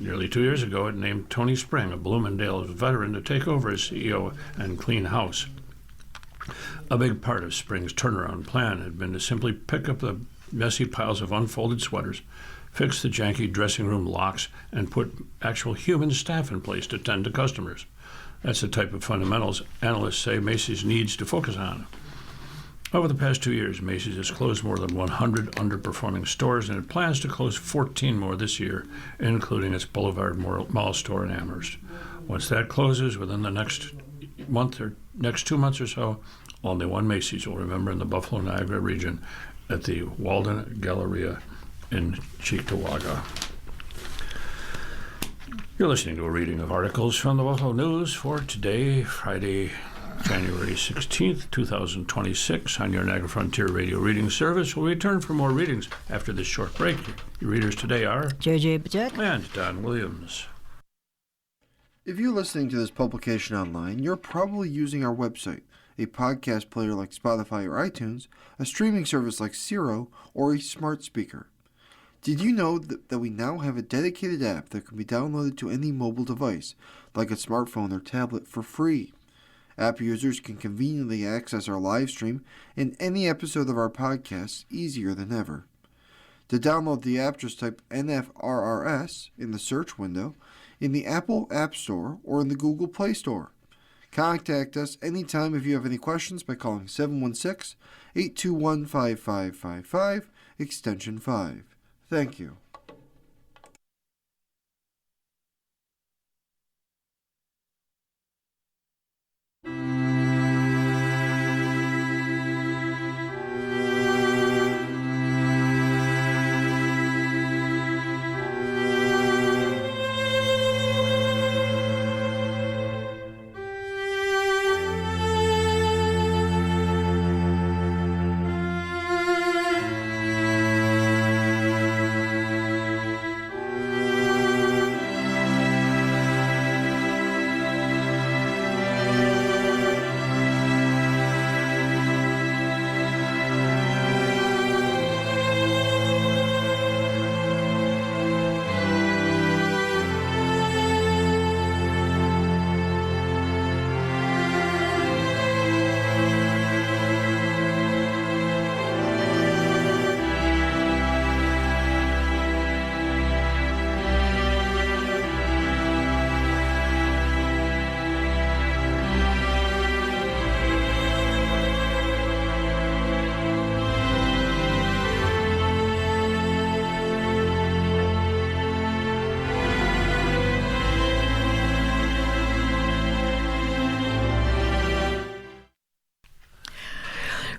Nearly 2 years ago, it named Tony Spring, a Bloomingdale's veteran, to take over as CEO and clean house. A big part of Spring's turnaround plan had been to simply pick up the messy piles of unfolded sweaters, fix the janky dressing room locks, and put actual human staff in place to tend to customers. That's the type of fundamentals analysts say Macy's needs to focus on. Over the past 2 years, Macy's has closed more than 100 underperforming stores, and it plans to close 14 more this year, including its Boulevard Mall store in Amherst. Once that closes within the next 2 months or so, only one Macy's will remember in the Buffalo-Niagara region at the Walden Galleria in Cheektowaga. You're listening to a reading of articles from the Buffalo News for today, Friday, January 16th, 2026, on your Niagara Frontier Radio Reading Service. We'll return for more readings after this short break. Your readers today are J.J. Patek and Don Williams. If you're listening to this publication online, you're probably using our website, a podcast player like Spotify or iTunes, a streaming service like Siro, or a smart speaker. Did you know that we now have a dedicated app that can be downloaded to any mobile device, like a smartphone or tablet, for free? App users can conveniently access our live stream and any episode of our podcast easier than ever. To download the app, just type NFRRS in the search window in the Apple App Store or in the Google Play Store. Contact us anytime if you have any questions by calling 716-821-5555, extension 5. Thank you.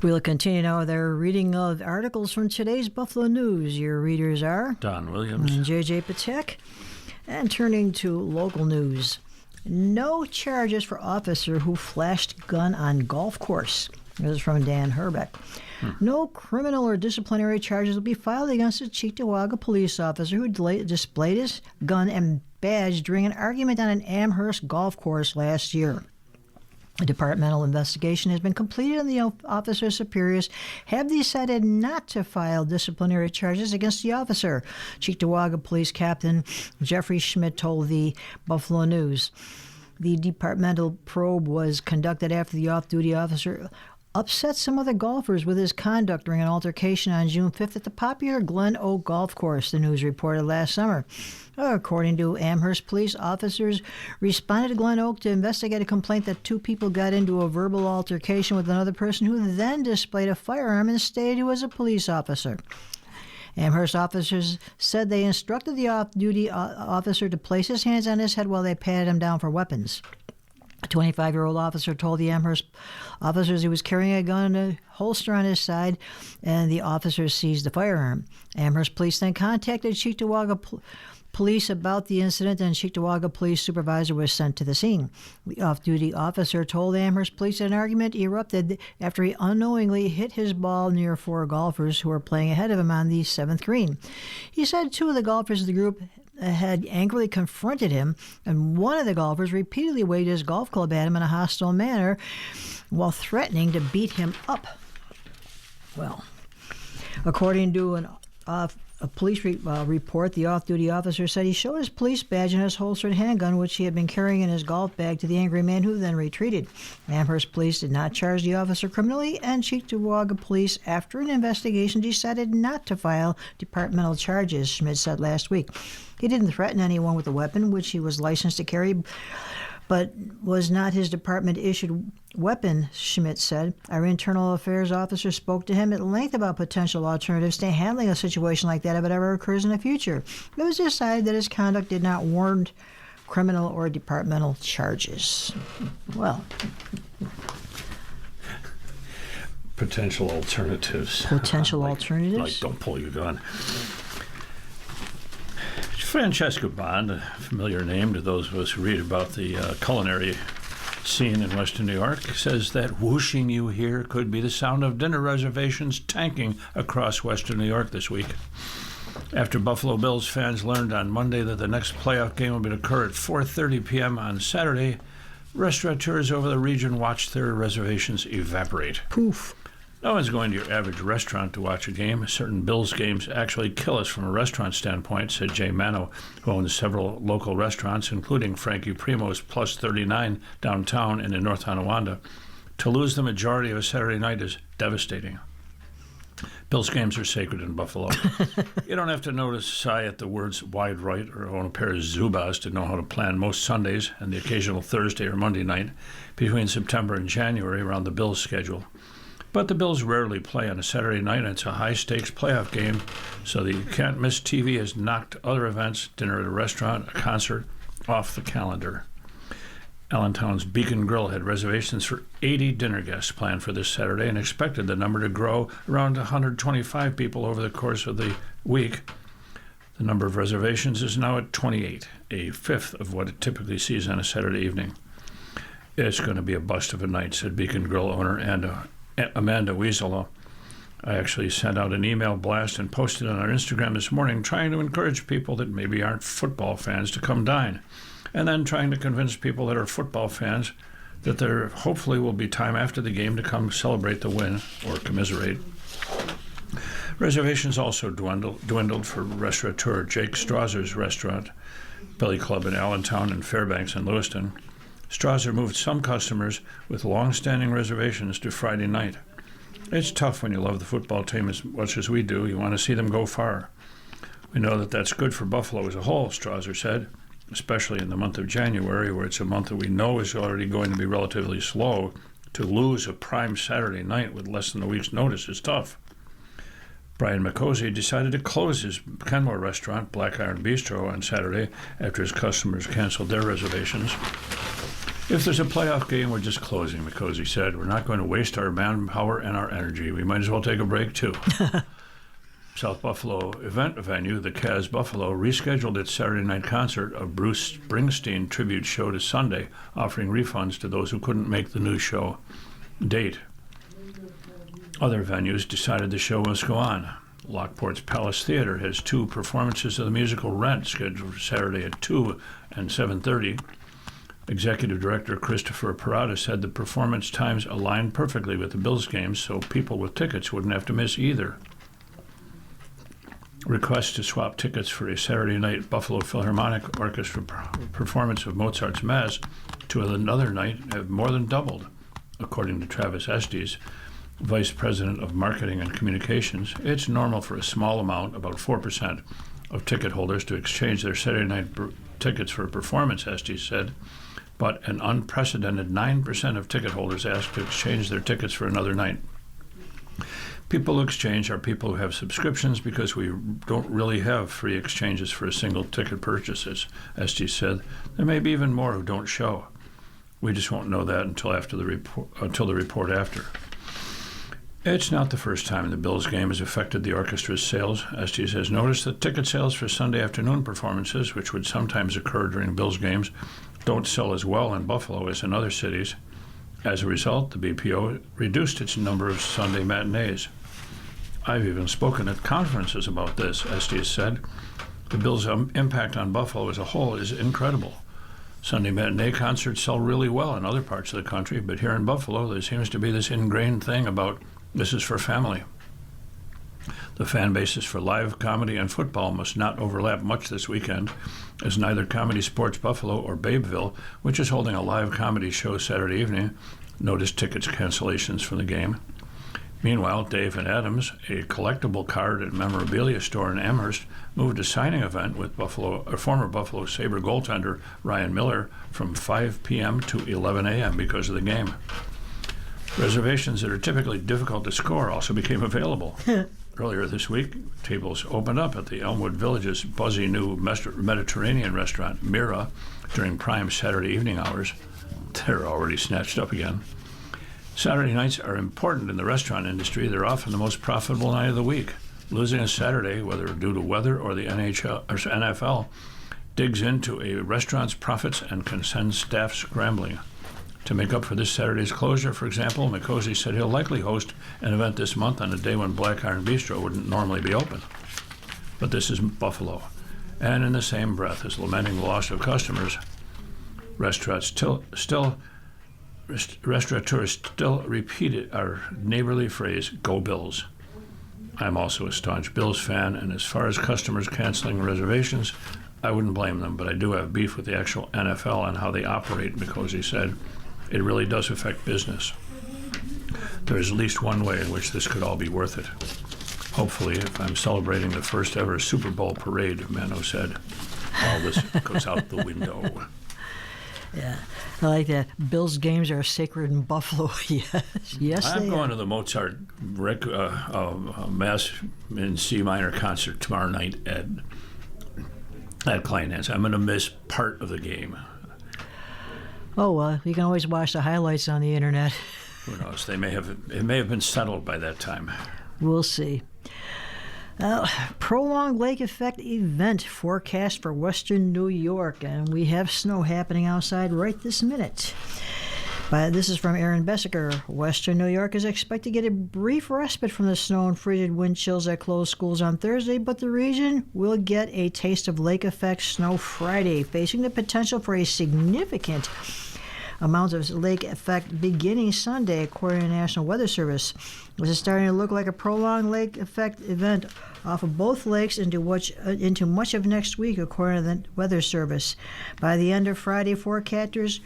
We'll continue now with our reading of articles from today's Buffalo News. Your readers are Don Williams and J.J. Patek. And turning to local news. No charges for officer who flashed gun on golf course. This is from Dan Herbeck. No criminal or disciplinary charges will be filed against a Cheektowaga police officer who displayed his gun and badge during an argument on an Amherst golf course last year. A departmental investigation has been completed and the officer's superiors have decided not to file disciplinary charges against the officer. Cheektowaga Police Captain Jeffrey Schmidt told the Buffalo News. The departmental probe was conducted after the off-duty officer upset some other golfers with his conduct during an altercation on June 5th at the popular Glen Oak Golf Course, the news reported last summer. According to Amherst police, officers responded to Glen Oak to investigate a complaint that two people got into a verbal altercation with another person who then displayed a firearm and stated he was a police officer. Amherst officers said they instructed the off-duty officer to place his hands on his head while they patted him down for weapons. A 25-year-old officer told the Amherst officers he was carrying a gun in a holster on his side, and the officers seized the firearm. Amherst police then contacted Cheektowaga police about the incident, and Cheektowaga police supervisor was sent to the scene. The off-duty officer told Amherst police that an argument erupted after he unknowingly hit his ball near four golfers who were playing ahead of him on the 7th green. He said two of the golfers of the group had angrily confronted him, and one of the golfers repeatedly waved his golf club at him in a hostile manner while threatening to beat him up. Well, according to a police report, the off-duty officer said he showed his police badge and his holstered handgun, which he had been carrying in his golf bag, to the angry man, who then retreated. Amherst police did not charge the officer criminally, and Cheektowaga police, after an investigation, decided not to file departmental charges, Schmidt said last week. He didn't threaten anyone with a weapon, which he was licensed to carry, but was not his department-issued weapon, Schmidt said. Our internal affairs officer spoke to him at length about potential alternatives to handling a situation like that if it ever occurs in the future. It was decided that his conduct did not warrant criminal or departmental charges. Well, potential alternatives. Potential alternatives? Like don't pull your gun. Francesca Bond, a familiar name to those of us who read about the culinary scene in Western New York, says that whooshing you hear could be the sound of dinner reservations tanking across Western New York this week. After Buffalo Bills fans learned on Monday that the next playoff game would occur at 4:30 p.m. on Saturday, restaurateurs over the region watched their reservations evaporate. Poof. No one's going to your average restaurant to watch a game. Certain Bills games actually kill us from a restaurant standpoint, said Jay Mano, who owns several local restaurants, including Frankie Primo's Plus 39 downtown and in North Tonawanda. To lose the majority of a Saturday night is devastating. Bills games are sacred in Buffalo. You don't have to notice a sigh at the words wide right or own a pair of Zubas to know how to plan most Sundays and the occasional Thursday or Monday night between September and January around the Bills' schedule. But the Bills rarely play on a Saturday night, and it's a high-stakes playoff game, so the can't-miss TV has knocked other events, dinner at a restaurant, a concert, off the calendar. Allentown's Beacon Grill had reservations for 80 dinner guests planned for this Saturday and expected the number to grow around 125 people over the course of the week. The number of reservations is now at 28, a fifth of what it typically sees on a Saturday evening. It's going to be a bust of a night, said Beacon Grill owner Amanda Weasel. I actually sent out an email blast and posted on our Instagram this morning trying to encourage people that maybe aren't football fans to come dine, and then trying to convince people that are football fans that there hopefully will be time after the game to come celebrate the win or commiserate. Reservations also dwindled for restaurateur Jake Strausser's restaurant, Billy Club in Allentown and Fairbanks and Lewiston. Strausser moved some customers with long-standing reservations to Friday night. It's tough when you love the football team as much as we do. You want to see them go far. We know that that's good for Buffalo as a whole, Strausser said, especially in the month of January, where it's a month that we know is already going to be relatively slow. To lose a prime Saturday night with less than a week's notice is tough. Brian McCosey decided to close his Kenmore restaurant, Black Iron Bistro, on Saturday after his customers canceled their reservations. If there's a playoff game, we're just closing, McCosey said. We're not going to waste our manpower and our energy. We might as well take a break, too. South Buffalo event venue, the Cas Buffalo, rescheduled its Saturday night concert of Bruce Springsteen tribute show to Sunday, offering refunds to those who couldn't make the new show date. Other venues decided the show must go on. Lockport's Palace Theater has 2 performances of the musical Rent scheduled for Saturday at 2 and 7:30. Executive Director Christopher Parada said the performance times aligned perfectly with the Bills games, so people with tickets wouldn't have to miss either. Requests to swap tickets for a Saturday night Buffalo Philharmonic Orchestra performance of Mozart's Mass to another night have more than doubled, according to Travis Estes, Vice President of Marketing and Communications. It's normal for a small amount, about 4%, of ticket holders to exchange their Saturday night tickets for a performance, Estes said, but an unprecedented 9% of ticket holders asked to exchange their tickets for another night. People who exchange are people who have subscriptions because we don't really have free exchanges for single ticket purchases, Estes said. There may be even more who don't show. We just won't know that until the report after. It's not the first time the Bills game has affected the orchestra's sales. Estes has noticed that ticket sales for Sunday afternoon performances, which would sometimes occur during Bills games, don't sell as well in Buffalo as in other cities. As a result, the BPO reduced its number of Sunday matinees. I've even spoken at conferences about this, Estes said. The Bills' impact on Buffalo as a whole is incredible. Sunday matinee concerts sell really well in other parts of the country, but here in Buffalo there seems to be this ingrained thing about this is for family. The fan bases for live comedy and football must not overlap much this weekend, as neither Comedy Sports Buffalo or Babeville, which is holding a live comedy show Saturday evening, noticed tickets cancellations for the game. Meanwhile, Dave and Adams, a collectible card and memorabilia store in Amherst, moved a signing event with former Buffalo Sabre goaltender Ryan Miller from 5 p.m. to 11 a.m. because of the game. Reservations that are typically difficult to score also became available. Earlier this week, tables opened up at the Elmwood Village's buzzy new Mediterranean restaurant, Mira, during prime Saturday evening hours. They're already snatched up again. Saturday nights are important in the restaurant industry. They're often the most profitable night of the week. Losing a Saturday, whether due to weather or the NFL, digs into a restaurant's profits and can send staff scrambling. To make up for this Saturday's closure, for example, McCosey said he'll likely host an event this month on a day when Black Iron Bistro wouldn't normally be open. But this is Buffalo. And in the same breath as lamenting the loss of customers, restaurateurs still repeated our neighborly phrase, "Go Bills." I'm also a staunch Bills fan, and as far as customers canceling reservations, I wouldn't blame them, but I do have beef with the actual NFL on how they operate, McCosey said. It really does affect business. There is at least one way in which this could all be worth it. Hopefully, if I'm celebrating the first ever Super Bowl parade, Mano said, all this goes out the window. Yeah, I like that. Bills games are sacred in Buffalo. Yes, I'm they going are. to the Mozart Mass in C minor concert tomorrow night at Kleinhans. I'm going to miss part of the game. Oh, well, you can always watch the highlights on the internet. Who knows? It may have been settled by that time. We'll see. Prolonged lake effect event forecast for western New York, and we have snow happening outside right this minute. This is from Aaron Bessiker. Western New York is expected to get a brief respite from the snow and frigid wind chills that close schools on Thursday, but the region will get a taste of lake effect snow Friday, facing the potential for a significant amount of lake effect beginning Sunday, according to the National Weather Service. This is starting to look like a prolonged lake effect event off of both lakes into much of next week, according to the Weather Service. By the end of Friday, forecasters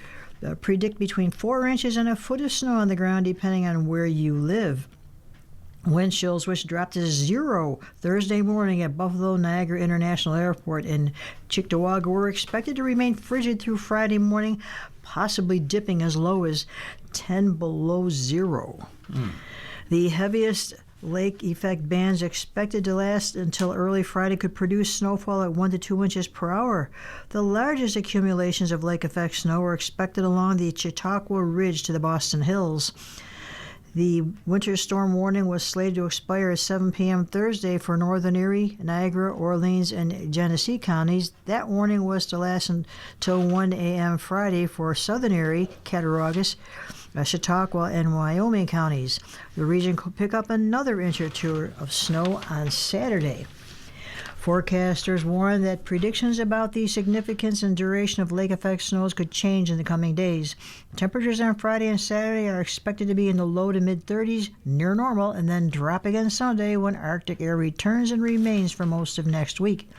predict between 4 inches and a foot of snow on the ground, depending on where you live. Wind chills, which dropped to 0 Thursday morning at Buffalo Niagara International Airport in Cheektowaga, were expected to remain frigid through Friday morning, possibly dipping as low as 10 below 0. The heaviest lake effect bands expected to last until early Friday could produce snowfall at 1 to 2 inches per hour. The largest accumulations of lake effect snow are expected along the Chautauqua Ridge to the Boston Hills. The winter storm warning was slated to expire at 7 p.m. Thursday for northern Erie, Niagara, Orleans, and Genesee counties. That warning was to last until 1 a.m. Friday for southern Erie, Cattaraugus, Chautauqua, and Wyoming counties. The region could pick up another inch or two of snow on Saturday. Forecasters warn that predictions about the significance and duration of lake effect snows could change in the coming days. Temperatures on Friday and Saturday are expected to be in the low to mid-30s, near normal, and then drop again Sunday when Arctic air returns and remains for most of next week.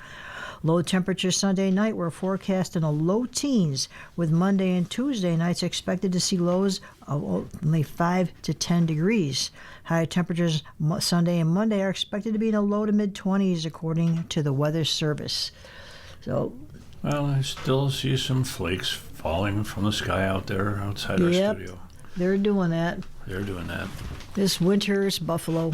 Low temperatures Sunday night were forecast in the low teens, with Monday and Tuesday nights expected to see lows of only 5 to 10 degrees. High temperatures Sunday and Monday are expected to be in the low to mid-20s, according to the Weather Service. So, Well, I still see some flakes falling from the sky out there outside our Yep. studio. they're doing that. They're doing that. This winter's Buffalo.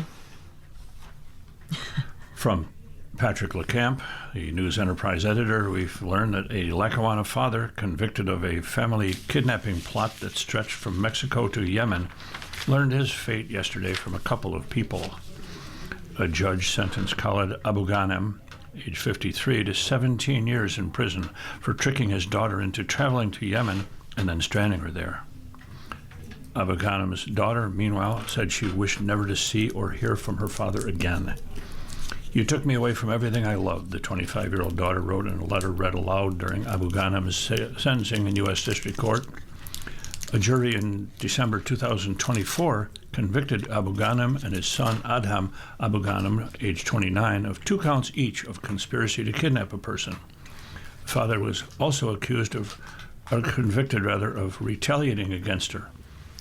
From Patrick LeCamp, the News Enterprise editor, we've learned that a Lackawanna father convicted of a family kidnapping plot that stretched from Mexico to Yemen learned his fate yesterday from a couple of people. A judge sentenced Khaled Abu Ghanem, age 53, to 17 years in prison for tricking his daughter into traveling to Yemen and then stranding her there. Abu Ghanem's daughter, meanwhile, said she wished never to see or hear from her father again. "You took me away from everything I loved," the 25-year-old daughter wrote in a letter read aloud during Abu Ghanem's sentencing in U.S. District Court. A jury in December 2024 convicted Abu Ghanem and his son Adham Abu Ghanem, age 29, of 2 counts each of conspiracy to kidnap a person. The father was also convicted of retaliating against her.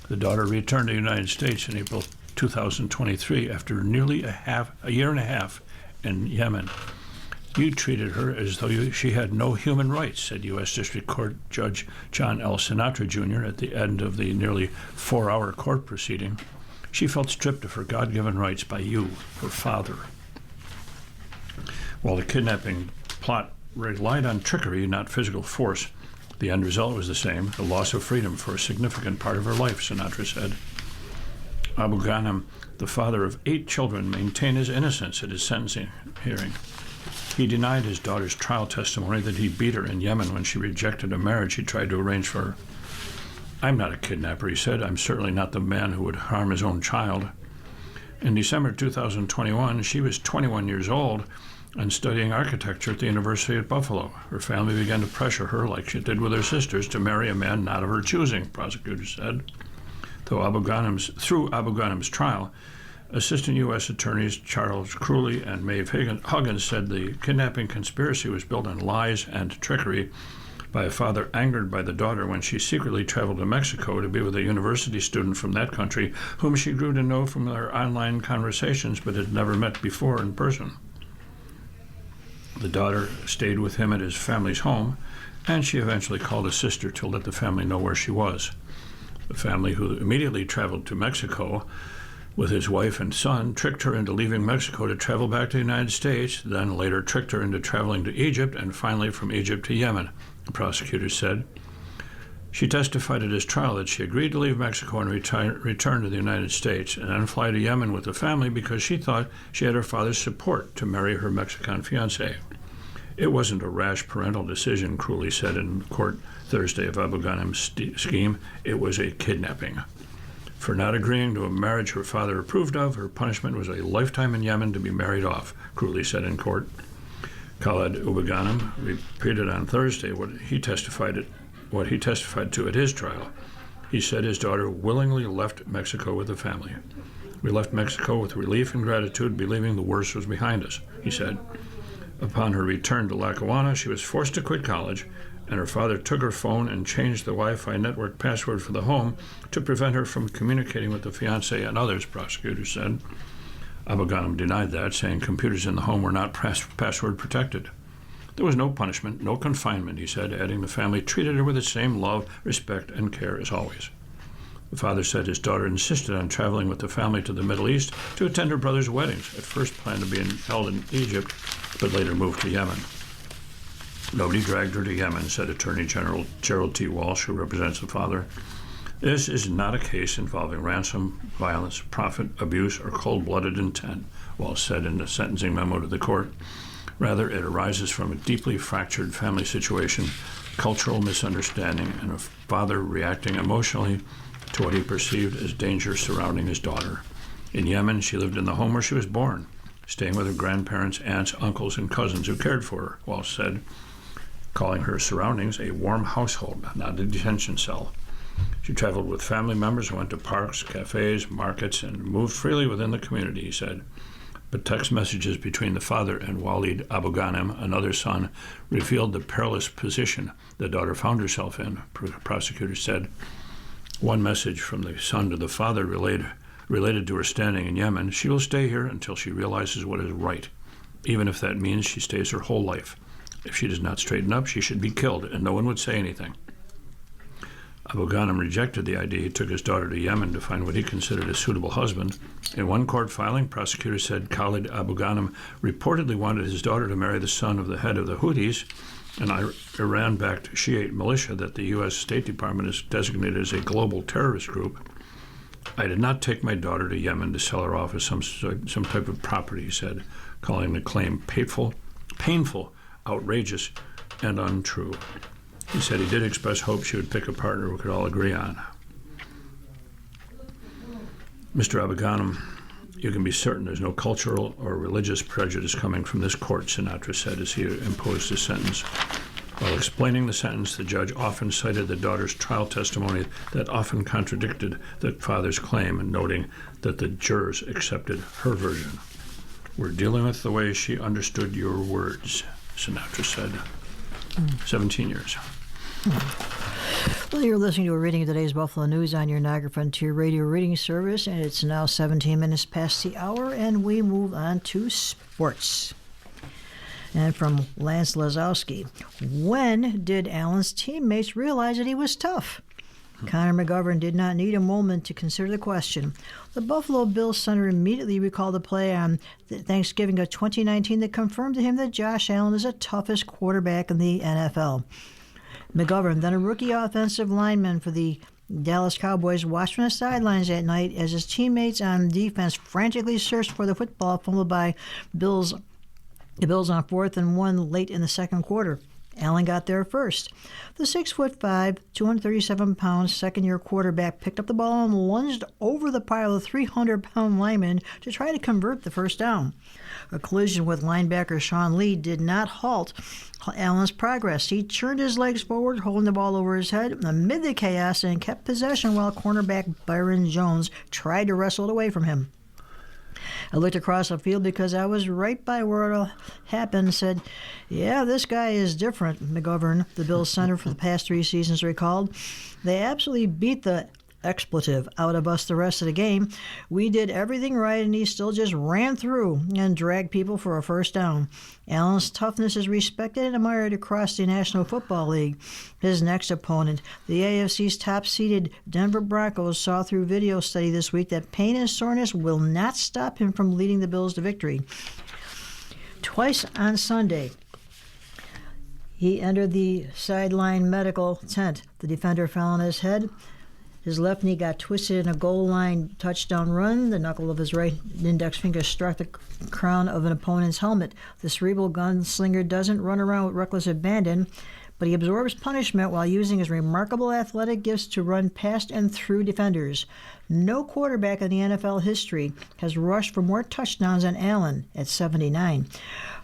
The daughter returned to the United States in April 2023 after nearly a year and a half in Yemen. "You treated her as though she had no human rights," said U.S. District Court Judge John L. Sinatra Jr. at the end of the nearly 4-hour court proceeding. "She felt stripped of her God-given rights by you, her father." While the kidnapping plot relied on trickery, not physical force, the end result was the same: the loss of freedom for a significant part of her life, Sinatra said. Abu Ghanem, the father of 8 children, maintained his innocence at his sentencing hearing. He denied his daughter's trial testimony that he beat her in Yemen when she rejected a marriage he tried to arrange for her. "I'm not a kidnapper," he said. "I'm certainly not the man who would harm his own child." In December 2021, she was 21 years old and studying architecture at the University at Buffalo. Her family began to pressure her, like she did with her sisters, to marry a man not of her choosing, prosecutors said. Through Abu Ghanem's trial, Assistant U.S. Attorneys Charles Crewley and Maeve Huggins said the kidnapping conspiracy was built on lies and trickery by a father angered by the daughter when she secretly traveled to Mexico to be with a university student from that country whom she grew to know from their online conversations but had never met before in person. The daughter stayed with him at his family's home, and she eventually called a sister to let the family know where she was. The family, who immediately traveled to Mexico with his wife and son, tricked her into leaving Mexico to travel back to the United States, then later tricked her into traveling to Egypt, and finally from Egypt to Yemen, the prosecutor said. She testified at his trial that she agreed to leave Mexico and return to the United States and then fly to Yemen with the family because she thought she had her father's support to marry her Mexican fiancé. It wasn't a rash parental decision, Crowley said in court Thursday of Abu Ghanim's scheme. It was a kidnapping. For not agreeing to a marriage her father approved of, her punishment was a lifetime in Yemen to be married off, Crowley said in court. Khaled Abu Ghanim repeated on Thursday what he testified to at his trial. He said his daughter willingly left Mexico with the family. We left Mexico with relief and gratitude, believing the worst was behind us, he said. Upon her return to Lackawanna, she was forced to quit college, and her father took her phone and changed the Wi-Fi network password for the home to prevent her from communicating with the fiancé and others, prosecutors said. Abu Ghanim denied that, saying computers in the home were not password protected. There was no punishment, no confinement, he said, adding the family treated her with the same love, respect, and care as always. The father said his daughter insisted on traveling with the family to the Middle East to attend her brother's weddings, at first planned to be held in Egypt, but later moved to Yemen. Nobody dragged her to Yemen, said Attorney General Gerald T. Walsh, who represents the father. This is not a case involving ransom, violence, profit, abuse, or cold-blooded intent, Walsh said in a sentencing memo to the court. Rather, it arises from a deeply fractured family situation, cultural misunderstanding, and a father reacting emotionally to what he perceived as danger surrounding his daughter. In Yemen, she lived in the home where she was born, staying with her grandparents, aunts, uncles, and cousins who cared for her, Walsh said, calling her surroundings a warm household, not a detention cell. She traveled with family members, went to parks, cafes, markets, and moved freely within the community, he said. But text messages between the father and Walid Abu Ghanim, another son, revealed the perilous position the daughter found herself in, prosecutors said. One message from the son to the father related to her standing in Yemen: she will stay here until she realizes what is right, even if that means she stays her whole life. If she does not straighten up, she should be killed, and no one would say anything. Abu Ghanim rejected the idea. He took his daughter to Yemen to find what he considered a suitable husband. In one court filing, prosecutors said Khalid Abu Ghanim reportedly wanted his daughter to marry the son of the head of the Houthis, an Iran-backed Shiite militia that the U.S. State Department has designated as a global terrorist group. I did not take my daughter to Yemen to sell her off as some type of property, he said, calling the claim painful, outrageous, and untrue. He said he did express hope she would pick a partner we could all agree on. Mr. Abu Ghanim, you can be certain there's no cultural or religious prejudice coming from this court, Sinatra said as he imposed his sentence. While explaining the sentence, the judge often cited the daughter's trial testimony that often contradicted the father's claim, and noting that the jurors accepted her version. We're dealing with the way she understood your words, Sinatra said. 17 years. Well, you're listening to a reading of today's Buffalo News on your Niagara Frontier Radio reading service, and it's now 17 minutes past the hour, and we move on to sports. And from Lance Lazowski: when did Allen's teammates realize that he was tough? Connor McGovern did not need a moment to consider the question. The Buffalo Bills center immediately recalled the play on Thanksgiving of 2019 that confirmed to him that Josh Allen is the toughest quarterback in the NFL. McGovern, then a rookie offensive lineman for the Dallas Cowboys, watched from the sidelines that night as his teammates on defense frantically searched for the football fumbled by the Bills on 4th and 1 late in the second quarter. Allen got there first. The 6'5", 237-pound second-year quarterback picked up the ball and lunged over the pile of 300-pound linemen to try to convert the first down. A collision with linebacker Sean Lee did not halt Allen's progress. He churned his legs forward, holding the ball over his head amid the chaos, and kept possession while cornerback Byron Jones tried to wrestle it away from him. I looked across the field because I was right by where it all happened and said, yeah, this guy is different, McGovern, the Bills center for the past 3 seasons, recalled. They absolutely beat the expletive out of us the rest of the game. We did everything right, and he still just ran through and dragged people for a first down. Allen's toughness is respected and admired across the National Football League. His next opponent, the AFC's top-seeded Denver Broncos, saw through video study this week that pain and soreness will not stop him from leading the Bills to victory. Twice on Sunday, he entered the sideline medical tent. The defender fell on his head. His left knee got twisted in a goal line touchdown run. The knuckle of his right index finger struck the crown of an opponent's helmet. The cerebral gunslinger doesn't run around with reckless abandon, but he absorbs punishment while using his remarkable athletic gifts to run past and through defenders. No quarterback in the NFL history has rushed for more touchdowns than Allen at 79.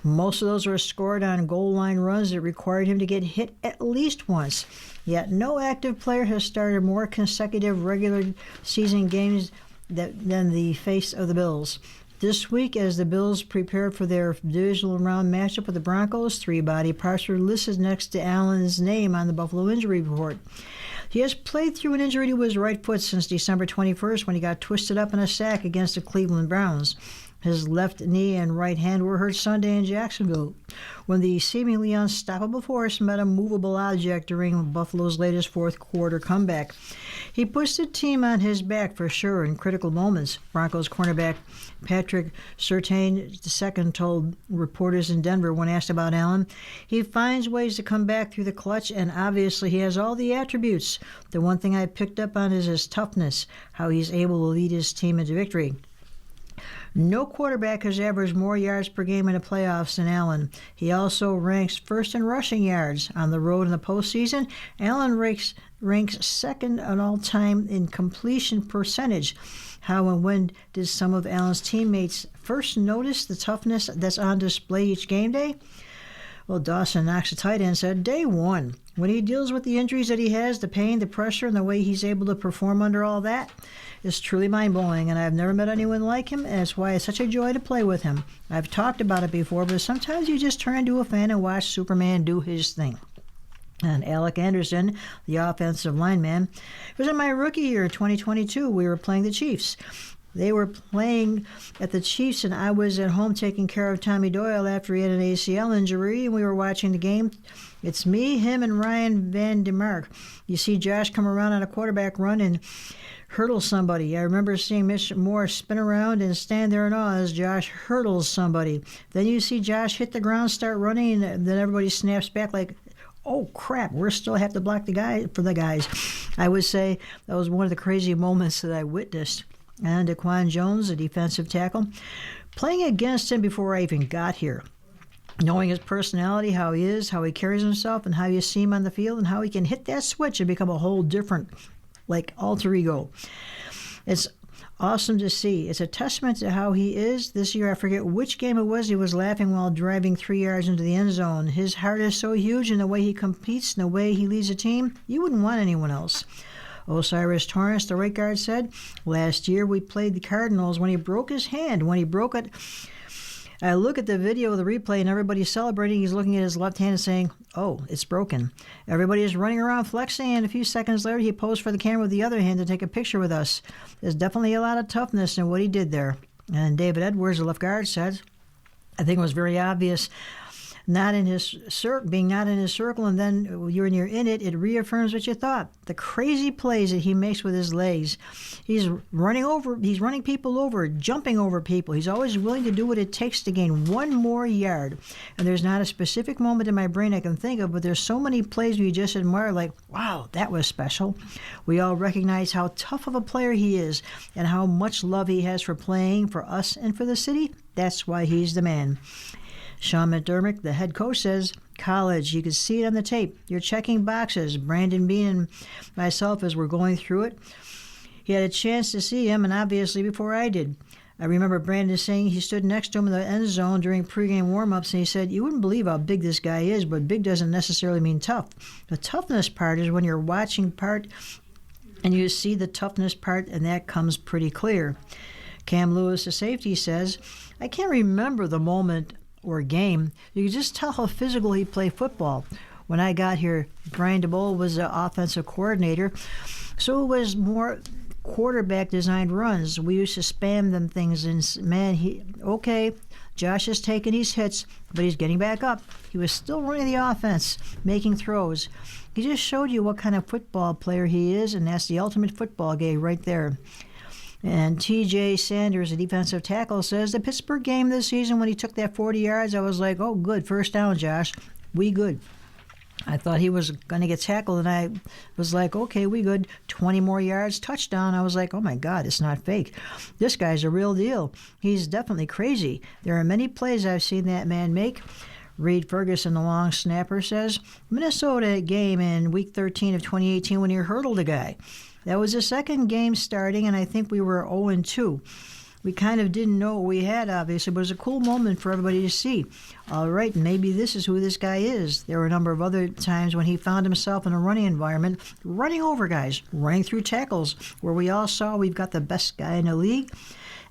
Most of those were scored on goal line runs that required him to get hit at least once. Yet no active player has started more consecutive regular season games than the face of the Bills. This week, as the Bills prepared for their divisional round matchup with the Broncos, 3 body parts were listed next to Allen's name on the Buffalo injury report. He has played through an injury to his right foot since December 21st when he got twisted up in a sack against the Cleveland Browns. His left knee and right hand were hurt Sunday in Jacksonville when the seemingly unstoppable force met a movable object during Buffalo's latest fourth-quarter comeback. He puts the team on his back for sure in critical moments. Broncos cornerback Patrick Surtain II told reporters in Denver when asked about Allen, he finds ways to come back through the clutch, and obviously he has all the attributes. The one thing I picked up on is his toughness, how he's able to lead his team into victory. No quarterback has averaged more yards per game in the playoffs than Allen. He also ranks first in rushing yards. On the road in the postseason, Allen ranks second on all time in completion percentage. How and when did some of Allen's teammates first notice the toughness that's on display each game day? Well, Dawson Knox, the tight end, said, day one. When he deals with the injuries that he has, the pain, the pressure, and the way he's able to perform under all that is truly mind-blowing, and I've never met anyone like him, and that's why it's such a joy to play with him. I've talked about it before, but sometimes you just turn into a fan and watch Superman do his thing. And Alec Anderson, the offensive lineman, was in my rookie year in 2022. We were playing the Chiefs. They were playing at the Chiefs, and I was at home taking care of Tommy Doyle after he had an ACL injury, and we were watching the game. It's me, him, and Ryan Van DeMark. You see Josh come around on a quarterback run and hurdle somebody. I remember seeing Mitch Moore spin around and stand there in awe as Josh hurdles somebody. Then you see Josh hit the ground, start running, and then everybody snaps back like, oh crap, we still have to block the guy for the guys. I would say that was one of the crazy moments that I witnessed. And Daquan Jones, a defensive tackle, playing against him before I even got here. Knowing his personality, how he is, how he carries himself, and how you see him on the field, and how he can hit that switch and become a whole different, like, alter ego. It's awesome to see. It's a testament to how he is. This year, I forget which game it was, he was laughing while driving 3 yards into the end zone. His heart is so huge, and the way he competes and the way he leads a team, you wouldn't want anyone else. Osiris Torrance, the right guard, said, last year we played the Cardinals when he broke his hand. When he broke it, I look at the video of the replay and everybody's celebrating. He's looking at his left hand and saying, oh, it's broken. Everybody is running around flexing, and a few seconds later he posed for the camera with the other hand to take a picture with us. There's definitely a lot of toughness in what he did there. And David Edwards, the left guard, said, I think it was very obvious not in his being not in his circle, and then when you're in it, it reaffirms what you thought. The crazy plays that he makes with his legs. He's running people over, jumping over people. He's always willing to do what it takes to gain one more yard. And there's not a specific moment in my brain I can think of, but there's so many plays we just admire, like, wow, that was special. We all recognize how tough of a player he is and how much love he has for playing for us and for the city. That's why he's the man. Sean McDermott, the head coach, says, college, you can see it on the tape. You're checking boxes. Brandon Bean and myself, as we're going through it, he had a chance to see him, and obviously before I did. I remember Brandon saying he stood next to him in the end zone during pregame warm-ups, and he said, you wouldn't believe how big this guy is, but big doesn't necessarily mean tough. The toughness part is when you're watching part and you see the toughness part, and that comes pretty clear. Cam Lewis, the safety, says, I can't remember the moment or game. You could just tell how physical he played football. When I got here, Brian DeBoer was the offensive coordinator, so it was more quarterback designed runs. We used to spam them things, and man, Josh is taking these hits, but he's getting back up. He was still running the offense, making throws. He just showed you what kind of football player he is, and that's the ultimate football game right there. And T.J. Sanders, the defensive tackle, says the Pittsburgh game this season, when he took that 40 yards, I was like, oh, good, first down, Josh. We good. I thought he was going to get tackled, and I was like, okay, we good. 20 more yards, touchdown. I was like, oh, my God, it's not fake. This guy's a real deal. He's definitely crazy. There are many plays I've seen that man make. Reed Ferguson, the long snapper, says, Minnesota game in Week 13 of 2018 when he hurdled a guy. That was the second game starting, and I think we were 0-2. We kind of didn't know what we had, obviously, but it was a cool moment for everybody to see. All right, maybe this is who this guy is. There were a number of other times when he found himself in a running environment, running over guys, running through tackles, where we all saw we've got the best guy in the league.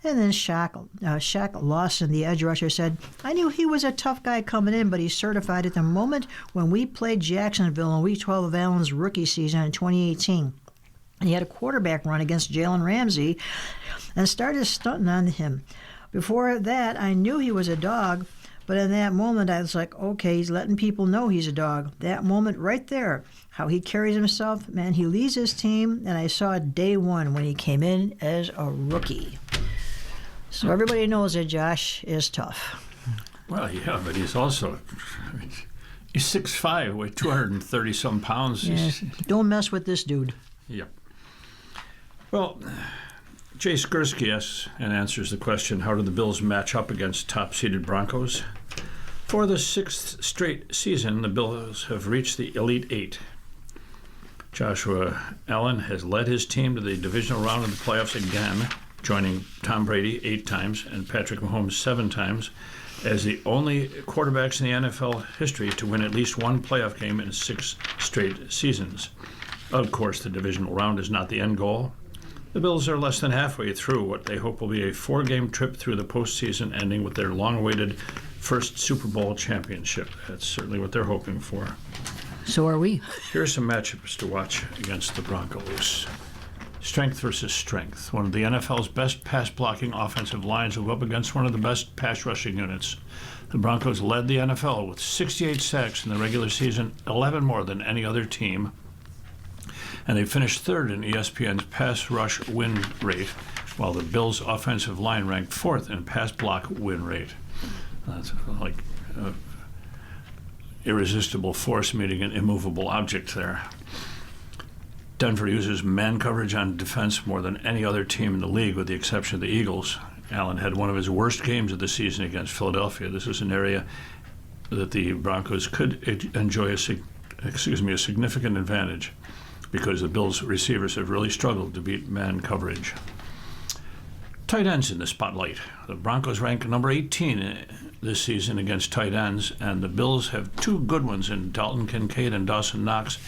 And then Shaq Lawson, the edge rusher, said, I knew he was a tough guy coming in, but he certified at the moment when we played Jacksonville in Week 12 of Allen's rookie season in 2018. He had a quarterback run against Jalen Ramsey and started stunting on him. Before that, I knew he was a dog, but in that moment, I was like, okay, he's letting people know he's a dog. That moment right there, how he carries himself, man, he leads his team, and I saw it day one when he came in as a rookie. So everybody knows that Josh is tough. Well, yeah, but he's also... He's 6'5", weighs 230-some pounds. Yeah, don't mess with this dude. Yep. Well, Jay Skursky asks and answers the question, how do the Bills match up against top-seeded Broncos? For the sixth straight season, the Bills have reached the Elite Eight. Joshua Allen has led his team to the divisional round of the playoffs again, joining Tom Brady 8 times and Patrick Mahomes 7 times as the only quarterbacks in the NFL history to win at least one playoff game in 6 straight seasons. Of course, the divisional round is not the end goal. The Bills are less than halfway through what they hope will be a 4-game trip through the postseason, ending with their long-awaited first Super Bowl championship. That's certainly what they're hoping for. So are we. Here are some matchups to watch against the Broncos. Strength versus strength. One of the NFL's best pass-blocking offensive lines will go up against one of the best pass-rushing units. The Broncos led the NFL with 68 sacks in the regular season, 11 more than any other team. And they finished third in ESPN's pass rush win rate, while the Bills' offensive line ranked fourth in pass block win rate. That's like irresistible force meeting an immovable object there. Denver uses man coverage on defense more than any other team in the league, with the exception of the Eagles. Allen had one of his worst games of the season against Philadelphia. This is an area that the Broncos could enjoy a significant advantage, because the Bills' receivers have really struggled to beat man coverage. Tight ends in the spotlight. The Broncos rank number 18 this season against tight ends, and the Bills have 2 good ones in Dalton Kincaid and Dawson Knox.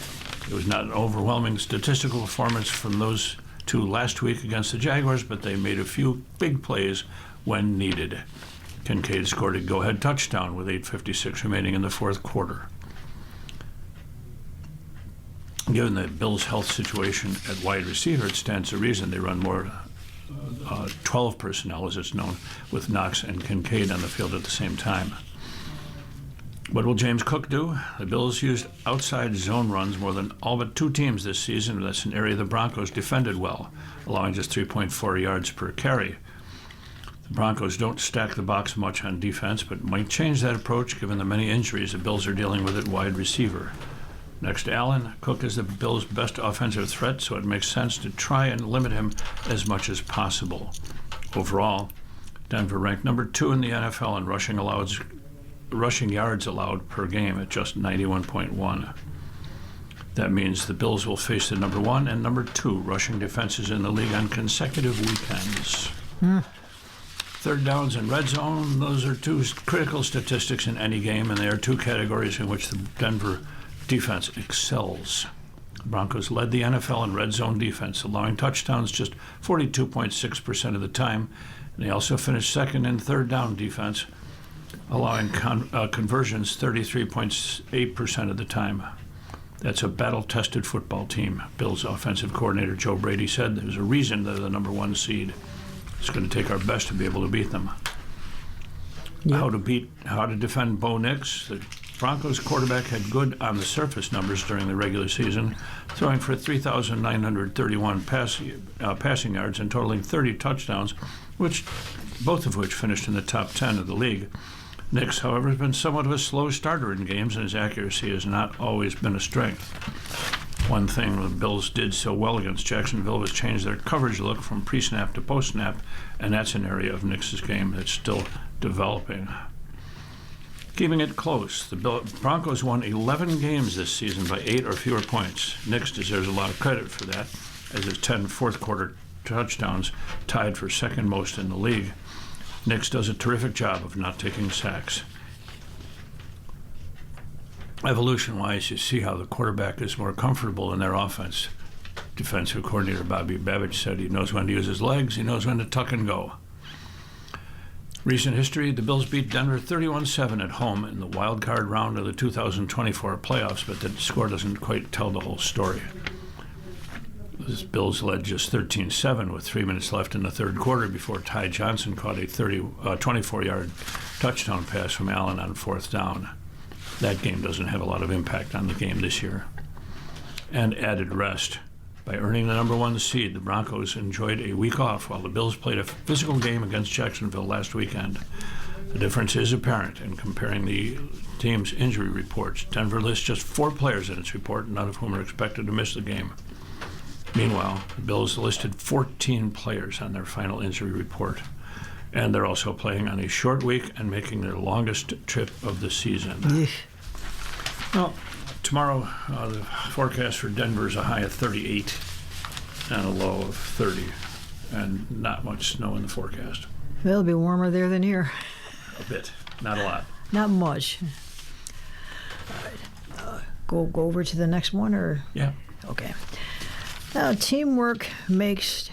It was not an overwhelming statistical performance from those 2 last week against the Jaguars, but they made a few big plays when needed. Kincaid scored a go-ahead touchdown with 8:56 remaining in the fourth quarter. Given the Bills' health situation at wide receiver, it stands to reason they run more 12 personnel, as it's known, with Knox and Kincaid on the field at the same time. What will James Cook do? The Bills used outside zone runs more than all but 2 teams this season. That's an area the Broncos defended well, allowing just 3.4 yards per carry. The Broncos don't stack the box much on defense, but might change that approach given the many injuries the Bills are dealing with at wide receiver. Next to Allen, Cook is the Bills' best offensive threat, so it makes sense to try and limit him as much as possible. Overall, Denver ranked number 2 in the NFL in rushing yards allowed per game at just 91.1. That means the Bills will face the number 1 and number 2 rushing defenses in the league on consecutive weekends. Third downs and red zone, those are 2 critical statistics in any game, and they are 2 categories in which the Denver defense excels. Broncos led the NFL in red zone defense, allowing touchdowns just 42.6% of the time. And they also finished second in third down defense, allowing conversions 33.8% of the time. That's a battle-tested football team. Bills offensive coordinator Joe Brady said there's a reason they're the number one seed. It's going to take our best to be able to beat them. Yeah. How to defend Bo Nix. The Broncos quarterback had good on the surface numbers during the regular season, throwing for 3,931 passing yards and totaling 30 touchdowns, both of which finished in the top 10 of the league. Nix, however, has been somewhat of a slow starter in games, and his accuracy has not always been a strength. One thing the Bills did so well against Jacksonville was change their coverage look from pre-snap to post-snap, and that's an area of Nix's game that's still developing. Keeping it close, the Broncos won 11 games this season by 8 or fewer points. Nix deserves a lot of credit for that, as his 10 fourth-quarter touchdowns tied for second most in the league. Nix does a terrific job of not taking sacks. Evolution-wise, you see how the quarterback is more comfortable in their offense. Defensive coordinator Bobby Babich said he knows when to use his legs, he knows when to tuck and go. Recent history, the Bills beat Denver 31-7 at home in the wild card round of the 2024 playoffs, but the score doesn't quite tell the whole story. The Bills led just 13-7 with 3 minutes left in the third quarter before Ty Johnson caught a 24-yard touchdown pass from Allen on fourth down. That game doesn't have a lot of impact on the game this year. And added rest. By earning the number one seed, the Broncos enjoyed a week off while the Bills played a physical game against Jacksonville last weekend. The difference is apparent in comparing the team's injury reports. Denver lists just 4 players in its report, none of whom are expected to miss the game. Meanwhile, the Bills listed 14 players on their final injury report, and they're also playing on a short week and making their longest trip of the season. Well, tomorrow, the forecast for Denver is a high of 38 and a low of 30, and not much snow in the forecast. It'll be warmer there than here. A bit, not a lot. Not much. All right. Go over to the next one, or? Yeah. Okay. Now, teamwork makes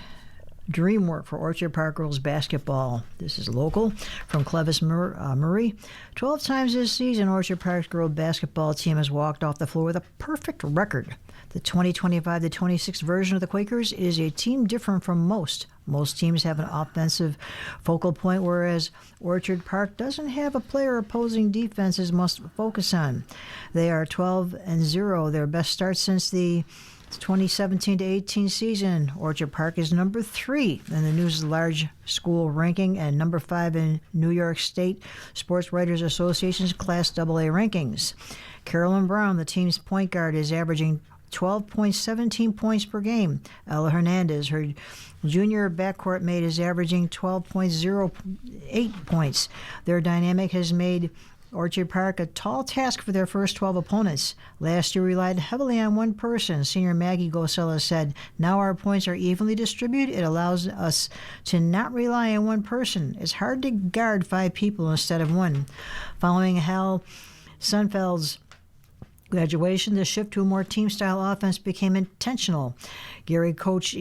dream work for Orchard Park Girls basketball. This is local from Clevis Murray. 12 times this season, Orchard Park's girls basketball team has walked off the floor with a perfect record. The 2025-26 version of the Quakers is a team different from most. Most teams have an offensive focal point, whereas Orchard Park doesn't have a player opposing defenses must focus on. They are 12-0, their best start since the 2017-18 season. Orchard Park is number 3 in the News Large School ranking and number 5 in New York State Sports Writers Association's Class AA rankings. Carolyn Brown, the team's point guard, is averaging 12.17 points per game. Ella Hernandez, her junior backcourt mate, is averaging 12.08 points. Their dynamic has made Orchard Park a tall task for their first 12 opponents. Last year relied heavily on one person. Senior Maggie Gosella said, "Now our points are evenly distributed. It allows us to not rely on one person. It's hard to guard 5 people instead of one." Following Hal Sunfeld's graduation, the shift to a more team-style offense became intentional. Coach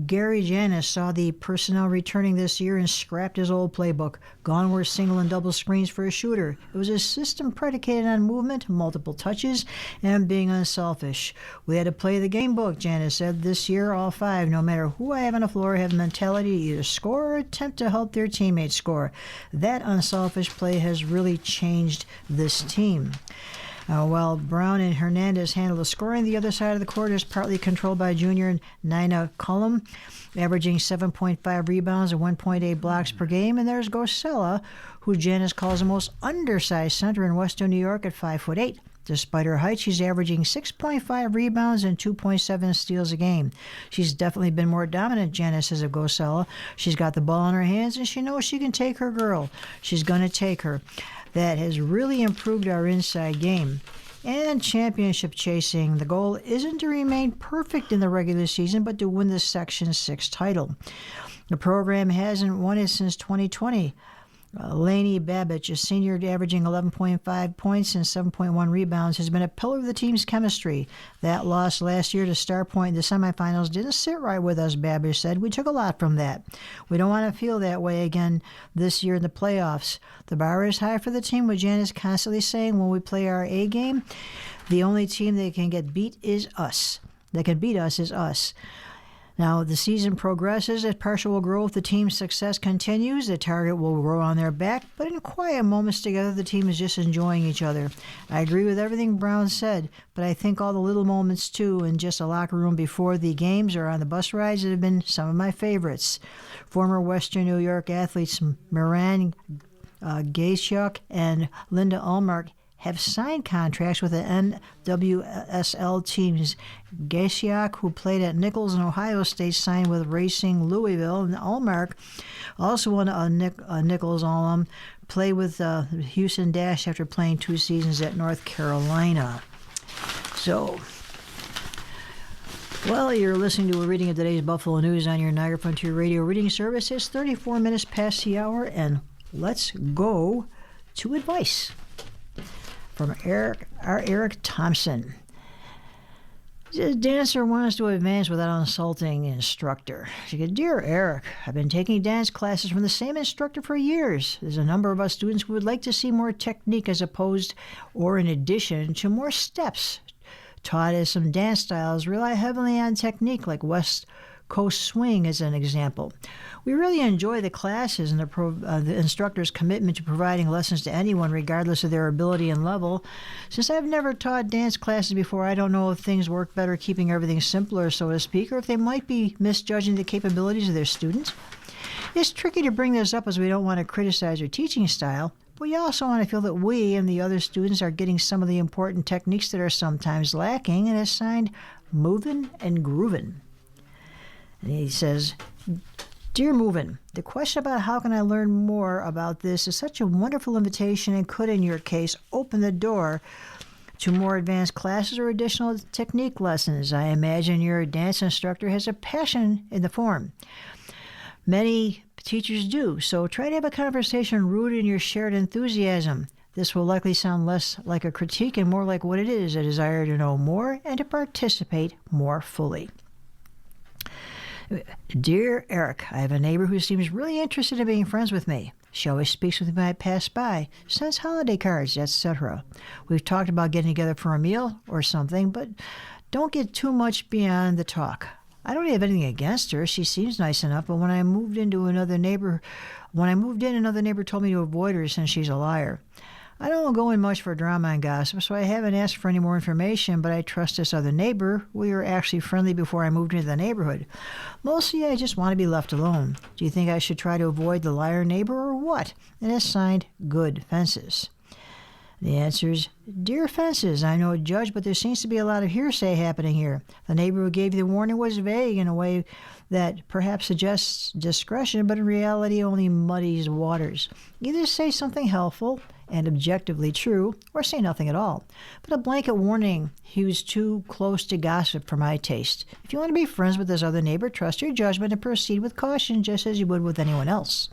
Gary Janis saw the personnel returning this year and scrapped his old playbook. Gone were single and double screens for a shooter. It was a system predicated on movement, multiple touches, and being unselfish. "We had to play the game book," Janis said. "This year, all 5, no matter who I have on the floor, have the mentality to either score or attempt to help their teammates score. That unselfish play has really changed this team." While Brown and Hernandez handle the scoring, the other side of the court is partly controlled by junior Nina Cullum, averaging 7.5 rebounds and 1.8 blocks per game. And there's Gosella, who Janice calls the most undersized center in Western New York at 5'8". Despite her height, she's averaging 6.5 rebounds and 2.7 steals a game. She's definitely been more dominant, Janice says of Gosella. She's got the ball in her hands, and she knows she can take her girl. She's going to take her. That has really improved our inside game. And championship chasing. The goal isn't to remain perfect in the regular season, but to win the Section 6 title. The program hasn't won it since 2020. Lainey Babbage, a senior averaging 11.5 points and 7.1 rebounds, has been a pillar of the team's chemistry. That loss last year to Star Point in the semifinals didn't sit right with us, Babbage said. We took a lot from that. We don't want to feel that way again this year in the playoffs. The bar is high for the team, with Jan is constantly saying when we play our A game, the only team that can get beat is us. That can beat us is us. Now, the season progresses. As Partial will grow, if the team's success continues, the target will grow on their back. But in quiet moments together, the team is just enjoying each other. I agree with everything Brown said, but I think all the little moments, too, in just a locker room before the games or on the bus rides have been some of my favorites. Former Western New York athletes Moran Gasiuk and Linda Ullmark have signed contracts with the NWSL teams. Gasiuk, who played at Nichols and Ohio State, signed with Racing Louisville, and Ullmark, also a Nichols alum, played with Houston Dash after playing 2 seasons at North Carolina. So, well, you're listening to a reading of today's Buffalo News on your Niagara Frontier Radio reading service. It's 34 minutes past the hour, and let's go to advice from Eric Thompson. This dancer wants to advance without insulting instructor. She said, "Dear Eric, I've been taking dance classes from the same instructor for years. There's a number of us students who would like to see more technique as opposed or in addition to more steps taught, as some dance styles rely heavily on technique, like West Coast Swing as an example. We really enjoy the classes and the instructor's commitment to providing lessons to anyone regardless of their ability and level. Since I've never taught dance classes before, I don't know if things work better keeping everything simpler, so to speak, or if they might be misjudging the capabilities of their students. It's tricky to bring this up as we don't want to criticize your teaching style, but we also want to feel that we and the other students are getting some of the important techniques that are sometimes lacking, and assigned movin' and groovin'." And he says, "Dear Movin', the question about how can I learn more about this is such a wonderful invitation and could, in your case, open the door to more advanced classes or additional technique lessons. I imagine your dance instructor has a passion in the form. Many teachers do, so try to have a conversation rooted in your shared enthusiasm. This will likely sound less like a critique and more like what it is, a desire to know more and to participate more fully. Dear Eric, I have a neighbor who seems really interested in being friends with me. She always speaks with me when I pass by, sends holiday cards, etc. We've talked about getting together for a meal or something, but don't get too much beyond the talk. I don't have anything against her. She seems nice enough, but when I moved in, another neighbor told me to avoid her since she's a liar. I don't go in much for drama and gossip, so I haven't asked for any more information, but I trust this other neighbor. We were actually friendly before I moved into the neighborhood. Mostly, I just want to be left alone. Do you think I should try to avoid the liar neighbor or what?" And it's signed, Good Fences. The answer is, "Dear Fences, I know a judge, but there seems to be a lot of hearsay happening here. The neighbor who gave you the warning was vague in a way that perhaps suggests discretion, but in reality only muddies waters. Either say something helpful and objectively true, or say nothing at all. But a blanket warning, he was too close to gossip for my taste. If you want to be friends with this other neighbor, trust your judgment and proceed with caution just as you would with anyone else.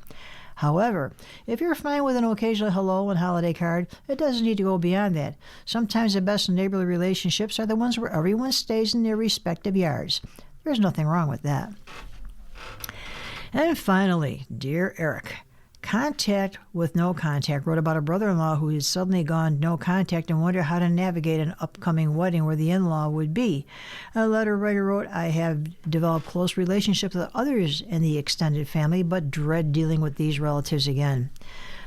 However, if you're fine with an occasional hello and holiday card, it doesn't need to go beyond that. Sometimes the best neighborly relationships are the ones where everyone stays in their respective yards. There's nothing wrong with that." And finally, Dear Eric, Contact with No Contact wrote about a brother-in-law who had suddenly gone no contact and wondered how to navigate an upcoming wedding where the in-law would be. A letter writer wrote, "I have developed close relationships with others in the extended family, but dread dealing with these relatives again."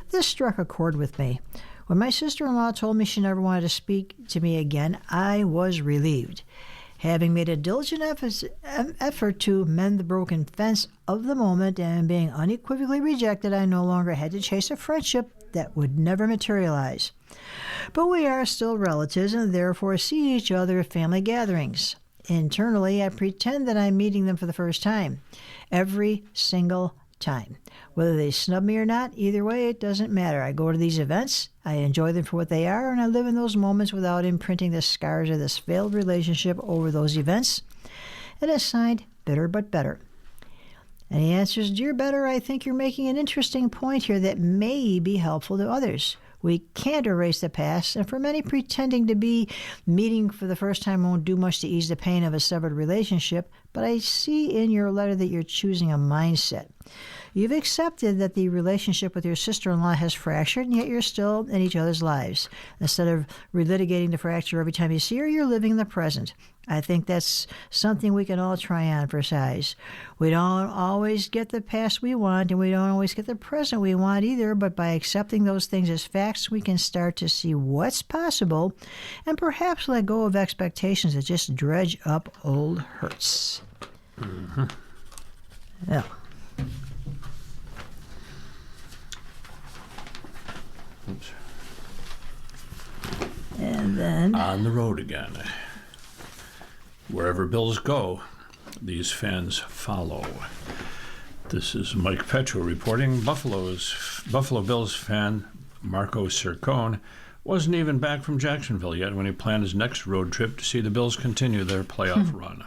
This struck a chord with me. When my sister-in-law told me she never wanted to speak to me again, I was relieved. Having made a diligent effort to mend the broken fence of the moment and being unequivocally rejected, I no longer had to chase a friendship that would never materialize. But we are still relatives and therefore see each other at family gatherings. Internally, I pretend that I'm meeting them for the first time. Every single time. Whether they snub me or not, either way, it doesn't matter. I go to these events, I enjoy them for what they are, and I live in those moments without imprinting the scars of this failed relationship over those events. It is signed Bitter But Better. And he answers, Dear Better, I think you're making an interesting point here that may be helpful to others. We can't erase the past, and for many, pretending to be meeting for the first time won't do much to ease the pain of a severed relationship, but I see in your letter that you're choosing a mindset. You've accepted that the relationship with your sister-in-law has fractured, and yet you're still in each other's lives. Instead of relitigating the fracture every time you see her, you're living in the present. I think that's something we can all try on for size. We don't always get the past we want, and we don't always get the present we want either, but by accepting those things as facts, we can start to see what's possible and perhaps let go of expectations that just dredge up old hurts. Mm-hmm. Yeah. Oops. And then On the road again. Wherever Bills go, these fans follow. This is Mike Petro reporting. Buffalo Bills fan Marco Sircone wasn't even back from Jacksonville yet when he planned his next road trip to see the Bills continue their playoff run.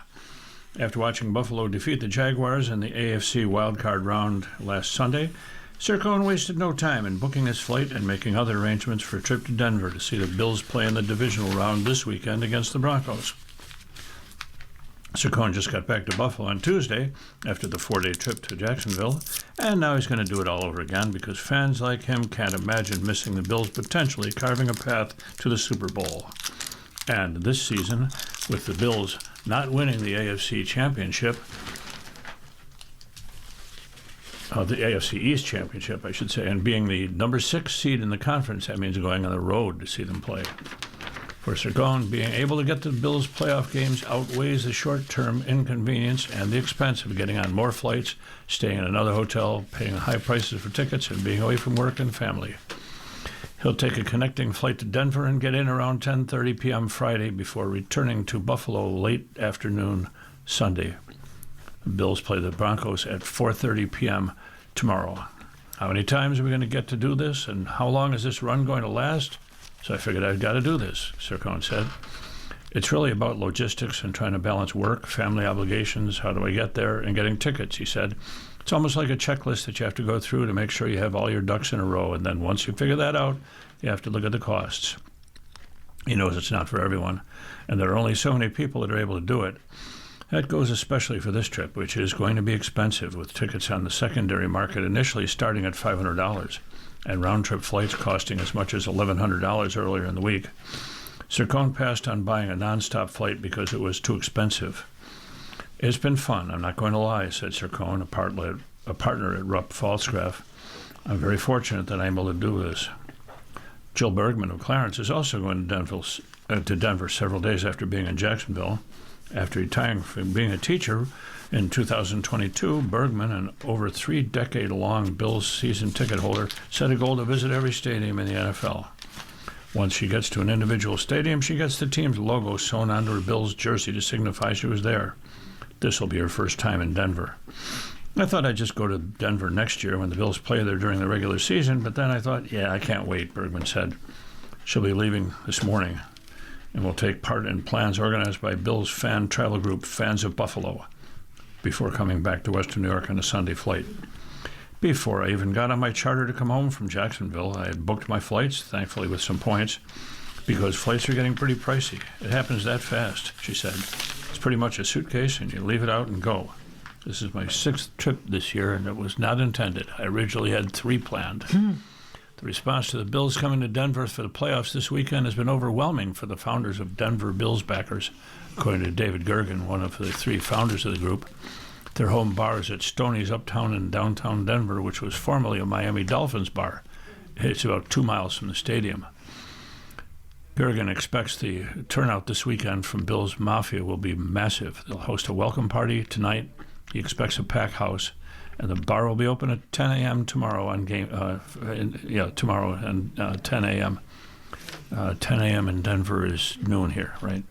After watching Buffalo defeat the Jaguars in the AFC wildcard round last Sunday, Sircone wasted no time in booking his flight and making other arrangements for a trip to Denver to see the Bills play in the divisional round this weekend against the Broncos. Sircone just got back to Buffalo on Tuesday after the 4-day trip to Jacksonville, and now he's going to do it all over again because fans like him can't imagine missing the Bills potentially carving a path to the Super Bowl. And this season, with the Bills not winning the AFC Championship, the AFC East Championship, I should say, and being the number 6 seed in the conference, that means going on the road to see them play. For Sircone, being able to get to the Bills' playoff games outweighs the short-term inconvenience and the expense of getting on more flights, staying in another hotel, paying high prices for tickets, and being away from work and family. He'll take a connecting flight to Denver and get in around 10:30 p.m. Friday before returning to Buffalo late afternoon Sunday. The Bills play the Broncos at 4:30 p.m. tomorrow. How many times are we going to get to do this, and how long is this run going to last? So I figured I've got to do this, Sircone said. It's really about logistics and trying to balance work, family obligations, how do I get there, and getting tickets, he said. It's almost like a checklist that you have to go through to make sure you have all your ducks in a row, and then once you figure that out, you have to look at the costs. He knows it's not for everyone, and there are only so many people that are able to do it. That goes especially for this trip, which is going to be expensive, with tickets on the secondary market initially starting at $500 and round-trip flights costing as much as $1,100 earlier in the week. Sircone passed on buying a nonstop flight because it was too expensive. It's been fun, I'm not going to lie, said Sircone, a partner at Rupp Pfalzgraf. I'm very fortunate that I'm able to do this. Jill Bergman of Clarence is also going to Denver several days after being in Jacksonville. After retiring from being a teacher in 2022, Bergman, an over 3-decade-long Bills season ticket holder, set a goal to visit every stadium in the NFL. Once she gets to an individual stadium, she gets the team's logo sewn onto her Bills jersey to signify she was there. This will be her first time in Denver. I thought I'd just go to Denver next year when the Bills play there during the regular season, but then I thought, yeah, I can't wait, Bergman said. She'll be leaving this morning and will take part in plans organized by Bills fan travel group Fans of Buffalo before coming back to Western New York on a Sunday flight. Before I even got on my charter to come home from Jacksonville, I had booked my flights, thankfully with some points, because flights are getting pretty pricey. It happens that fast, she said. It's pretty much a suitcase, and you leave it out and go. This is my 6th trip this year, and it was not intended. I originally had 3 planned. The response to the Bills coming to Denver for the playoffs this weekend has been overwhelming for the founders of Denver Bills backers, according to David Gergen, one of the 3 founders of the group. Their home bar is at Stoney's Uptown in downtown Denver, which was formerly a Miami Dolphins bar. It's about 2 miles from the stadium. Gergen expects the turnout this weekend from Bills Mafia will be massive. They'll host a welcome party tonight. He expects a packed house, and the bar will be open at 10 a.m. tomorrow on tomorrow and 10 a.m. 10 a.m. in Denver is noon here, right?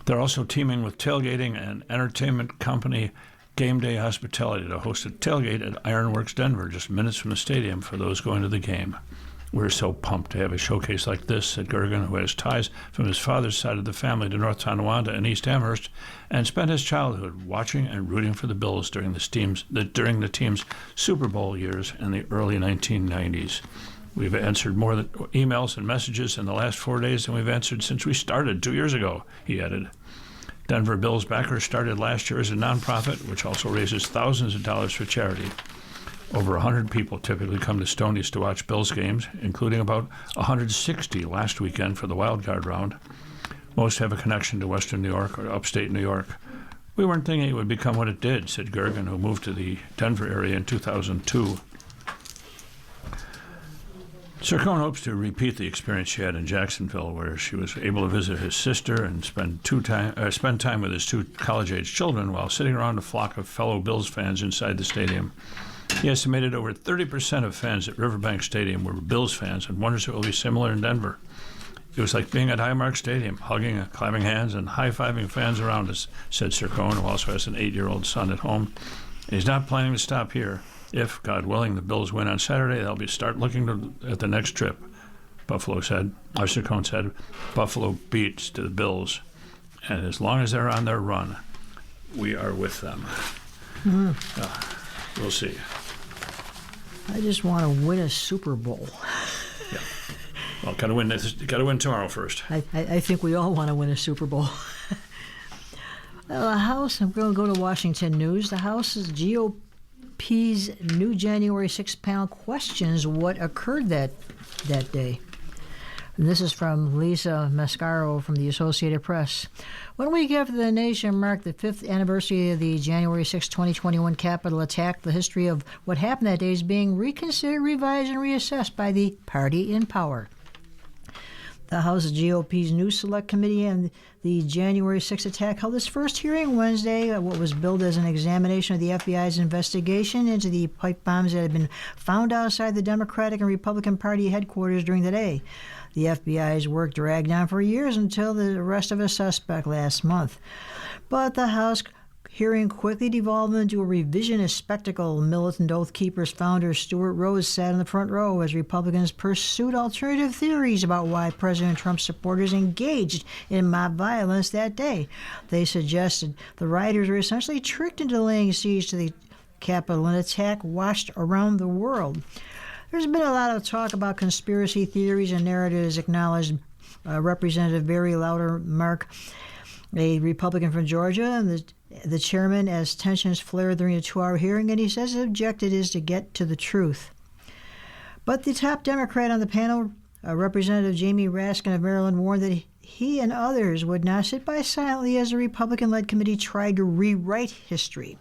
They're also teaming with tailgating and entertainment company Game Day Hospitality to host a tailgate at Ironworks Denver, just minutes from the stadium for those going to the game. We're so pumped to have a showcase like this, said Gergen, who has ties from his father's side of the family to North Tonawanda and East Amherst, and spent his childhood watching and rooting for the Bills during the team's Super Bowl years in the early 1990s. We've answered more emails and messages in the last 4 days than we've answered since we started 2 years ago, he added. Denver Bills Backers started last year as a nonprofit, which also raises thousands of dollars for charity. Over 100 people typically come to Stoney's to watch Bills games, including about 160 last weekend for the Wild Card round. Most have a connection to Western New York or upstate New York. We weren't thinking it would become what it did, said Gergen, who moved to the Denver area in 2002. Sircone hopes to repeat the experience she had in Jacksonville, where she was able to visit his sister and spend time with his 2 college-age children while sitting around a flock of fellow Bills fans inside the stadium. He estimated over 30% of fans at Riverbank Stadium were Bills fans and wonders if it will be similar in Denver. It was like being at Highmark Stadium, hugging, clapping hands, and high-fiving fans around us, said Sircone, who also has an 8-year-old son at home. He's not planning to stop here. If, God willing, the Bills win on Saturday, they'll start looking at the next trip, Sircone said. Buffalo beats to the Bills, and as long as they're on their run, we are with them. We'll see. I just want to win a Super Bowl. Yeah. Well, got to win tomorrow first. I think we all want to win a Super Bowl. Well, the House, I'm going to go to Washington News. The House's GOP's new January 6th panel questions what occurred that day. And this is from Lisa Mascaro from the Associated Press. 1 week after the nation marked the 5th anniversary of the January 6, 2021 Capitol attack, the history of what happened that day is being reconsidered, revised, and reassessed by the party in power. The House GOP's new select committee and the January 6 attack held its first hearing Wednesday, what was billed as an examination of the FBI's investigation into the pipe bombs that had been found outside the Democratic and Republican Party headquarters during the day. The FBI's work dragged on for years until the arrest of a suspect last month. But the House hearing quickly devolved into a revisionist spectacle. Militant Oath Keepers founder Stuart Rose sat in the front row as Republicans pursued alternative theories about why President Trump's supporters engaged in mob violence that day. They suggested the rioters were essentially tricked into laying siege to the Capitol, an attack watched around the world. There's been a lot of talk about conspiracy theories and narratives, acknowledged Representative Barry Loudermark, a Republican from Georgia, and the chairman, as tensions flared during a 2-hour hearing, and he says his objective is to get to the truth. But the top Democrat on the panel, Representative Jamie Raskin of Maryland, warned that he and others would not sit by silently as the Republican-led committee tried to rewrite history.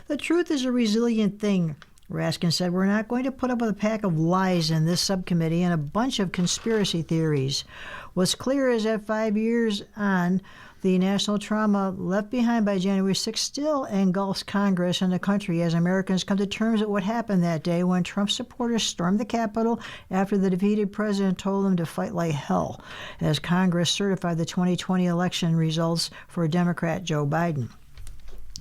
The truth is a resilient thing, Raskin said. We're not going to put up with a pack of lies in this subcommittee and a bunch of conspiracy theories. What's clear is that 5 years on, the national trauma left behind by January 6 still engulfs Congress and the country as Americans come to terms with what happened that day when Trump supporters stormed the Capitol after the defeated president told them to fight like hell, as Congress certified the 2020 election results for Democrat Joe Biden.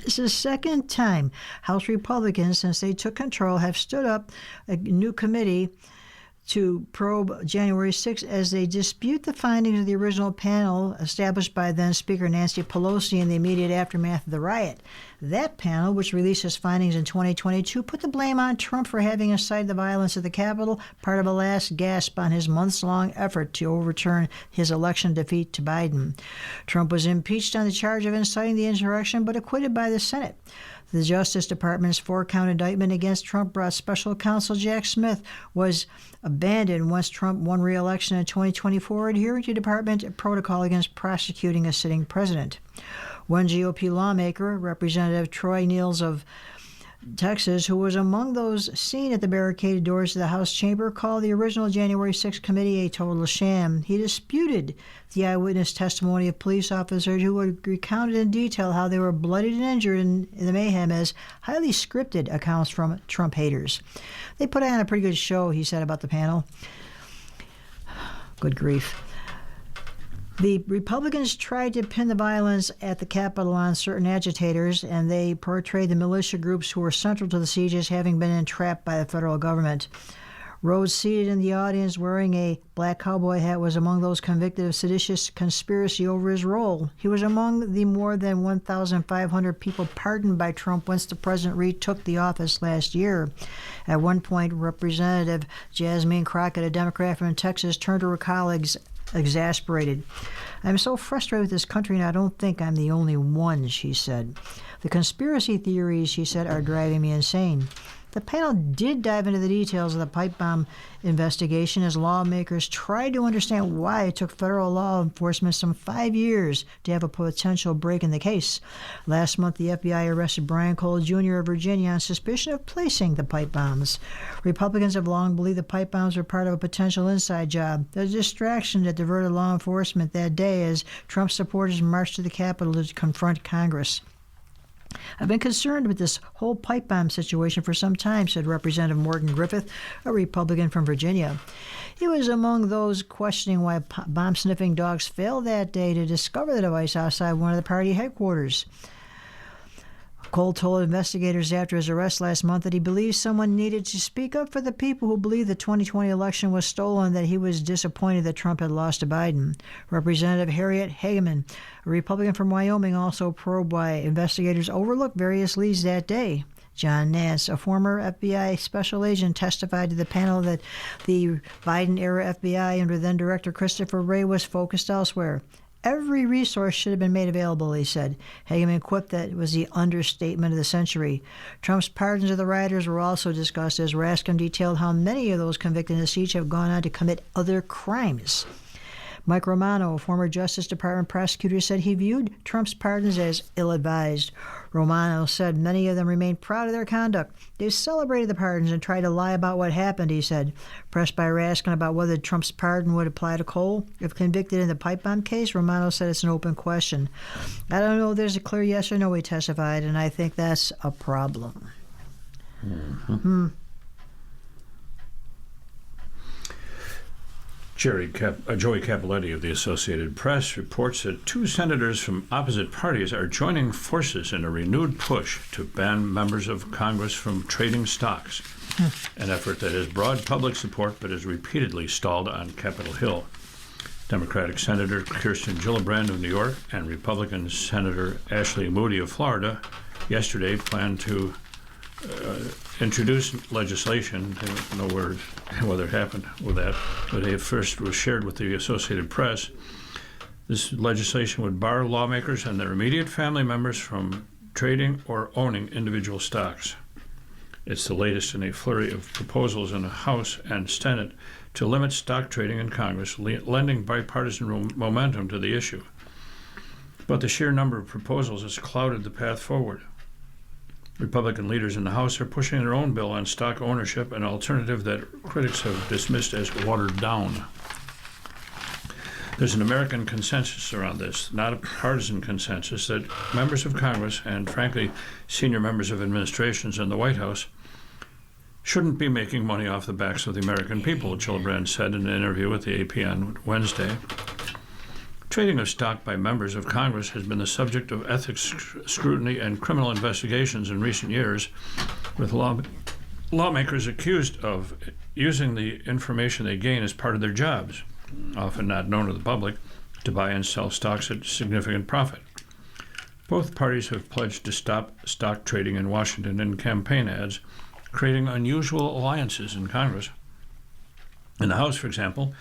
This is the second time House Republicans, since they took control, have stood up a new committee to probe January 6 as they dispute the findings of the original panel established by then Speaker Nancy Pelosi in the immediate aftermath of the riot. That panel, which released its findings in 2022, put the blame on Trump for having incited the violence at the Capitol, part of a last gasp on his months-long effort to overturn his election defeat to Biden. Trump was impeached on the charge of inciting the insurrection, but acquitted by the Senate. The Justice Department's 4-count indictment against Trump brought special counsel Jack Smith was abandoned once Trump won re-election in 2024, adhering to department protocol against prosecuting a sitting president. One GOP lawmaker, Representative Troy Niels of Texas, who was among those seen at the barricaded doors of the House chamber, called the original January 6 committee a total sham. He disputed the eyewitness testimony of police officers who had recounted in detail how they were bloodied and injured in the mayhem as highly scripted accounts from Trump haters. They put on a pretty good show, he said about the panel. Good grief. The Republicans tried to pin the violence at the Capitol on certain agitators, and they portrayed the militia groups who were central to the siege as having been entrapped by the federal government. Rhodes, seated in the audience wearing a black cowboy hat, was among those convicted of seditious conspiracy over his role. He was among the more than 1,500 people pardoned by Trump once the president retook the office last year. At one point, Representative Jasmine Crockett, a Democrat from Texas, turned to her colleagues exasperated. "I'm so frustrated with this country, and I don't think I'm the only one," she said. "The conspiracy theories," she said, "are driving me insane." The panel did dive into the details of the pipe bomb investigation as lawmakers tried to understand why it took federal law enforcement some 5 years to have a potential break in the case. Last month, the FBI arrested Brian Cole Jr. of Virginia on suspicion of placing the pipe bombs. Republicans have long believed the pipe bombs were part of a potential inside job, the distraction that diverted law enforcement that day as Trump supporters marched to the Capitol to confront Congress. "I've been concerned with this whole pipe bomb situation for some time," said Representative Morgan Griffith, a Republican from Virginia. He was among those questioning why bomb-sniffing dogs failed that day to discover the device outside one of the party headquarters. Cole told investigators after his arrest last month that he believed someone needed to speak up for the people who believed the 2020 election was stolen, that he was disappointed that Trump had lost to Biden. Representative Harriet Hageman, a Republican from Wyoming, also probed why investigators overlooked various leads that day. John Nance, a former FBI special agent, testified to the panel that the Biden-era FBI under then-Director Christopher Wray was focused elsewhere. "Every resource should have been made available," he said. Hageman quipped that it was the understatement of the century. Trump's pardons of the rioters were also discussed as Raskin detailed how many of those convicted in the siege have gone on to commit other crimes. Mike Romano, a former Justice Department prosecutor, said he viewed Trump's pardons as ill-advised. Romano said many of them remain proud of their conduct. They've celebrated the pardons and tried to lie about what happened, he said. Pressed by Raskin about whether Trump's pardon would apply to Cole if convicted in the pipe bomb case, Romano said it's an open question. "I don't know if there's a clear yes or no," he testified, "and I think that's a problem." Joey Capoletti of the Associated Press reports that 2 senators from opposite parties are joining forces in a renewed push to ban members of Congress from trading stocks, an effort that has broad public support but is repeatedly stalled on Capitol Hill. Democratic Senator Kirsten Gillibrand of New York and Republican Senator Ashley Moody of Florida yesterday planned to introduce legislation. I don't know whether it happened with that, but it first was shared with the Associated Press. This legislation would bar lawmakers and their immediate family members from trading or owning individual stocks. It's the latest in a flurry of proposals in the House and Senate to limit stock trading in Congress, lending bipartisan momentum to the issue. But the sheer number of proposals has clouded the path forward. Republican leaders in the House are pushing their own bill on stock ownership, an alternative that critics have dismissed as watered down. There's an American consensus around this, not a partisan consensus, that members of Congress and, frankly, senior members of administrations in the White House shouldn't be making money off the backs of the American people, Gillibrand said in an interview with the AP on Wednesday. Trading of stock by members of Congress has been the subject of ethics scrutiny and criminal investigations in recent years, with lawmakers accused of using the information they gain as part of their jobs, often not known to the public, to buy and sell stocks at significant profit. Both parties have pledged to stop stock trading in Washington in campaign ads, creating unusual alliances in Congress. In the House, for example,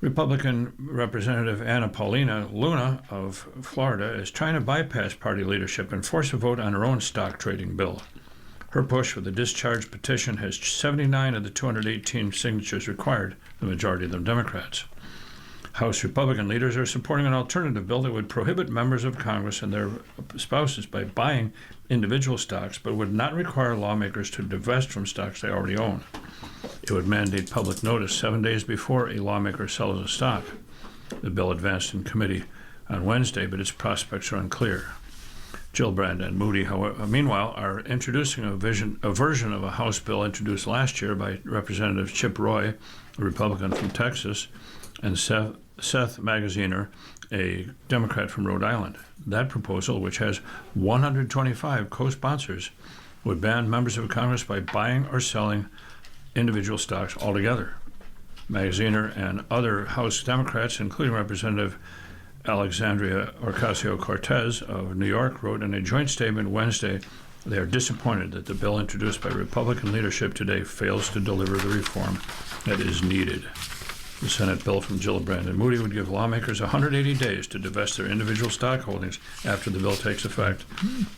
Republican Representative Anna Paulina Luna of Florida is trying to bypass party leadership and force a vote on her own stock trading bill. Her push for the discharge petition has 79 of the 218 signatures required, the majority of them Democrats. House Republican leaders are supporting an alternative bill that would prohibit members of Congress and their spouses by buying individual stocks, but would not require lawmakers to divest from stocks they already own. It would mandate public notice 7 days before a lawmaker sells a stock. The bill advanced in committee on Wednesday, but its prospects are unclear. Gillibrand and Moody, however, meanwhile, are introducing a version of a House bill introduced last year by Representative Chip Roy, a Republican from Texas, and Seth Magaziner, a Democrat from Rhode Island. That proposal, which has 125 co-sponsors, would ban members of Congress by buying or selling individual stocks altogether. Magaziner and other House Democrats, including Representative Alexandria Ocasio-Cortez of New York, wrote in a joint statement Wednesday they are disappointed that the bill introduced by Republican leadership today fails to deliver the reform that is needed. The Senate bill from Gillibrand and Moody would give lawmakers 180 days to divest their individual stock holdings after the bill takes effect,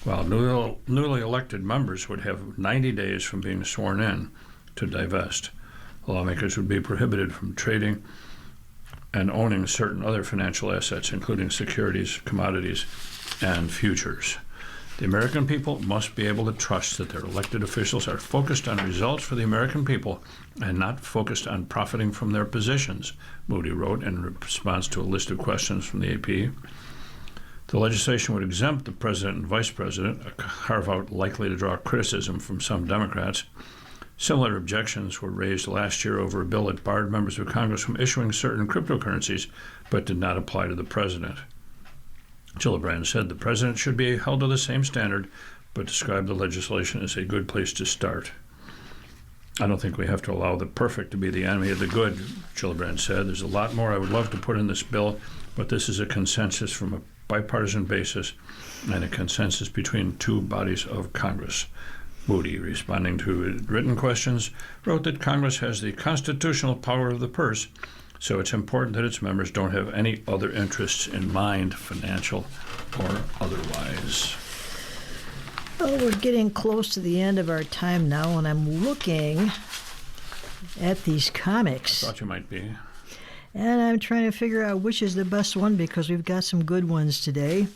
while newly elected members would have 90 days from being sworn in to divest. Lawmakers would be prohibited from trading and owning certain other financial assets, including securities, commodities, and futures. The American people must be able to trust that their elected officials are focused on results for the American people and not focused on profiting from their positions, Moody wrote in response to a list of questions from the AP. The legislation would exempt the president and vice president, a carve-out likely to draw criticism from some Democrats. Similar objections were raised last year over a bill that barred members of Congress from issuing certain cryptocurrencies but did not apply to the president. Gillibrand said the president should be held to the same standard, but described the legislation as a good place to start. I don't think we have to allow the perfect to be the enemy of the good, Gillibrand said. There's a lot more I would love to put in this bill, but this is a consensus from a bipartisan basis and a consensus between two bodies of Congress. Moody, responding to written questions, wrote that Congress has the constitutional power of the purse, so it's important that its members don't have any other interests in mind, financial or otherwise. Well, we're getting close to the end of our time now, and I'm looking at these comics. Thought you might be. And I'm trying to figure out which is the best one because we've got some good ones today.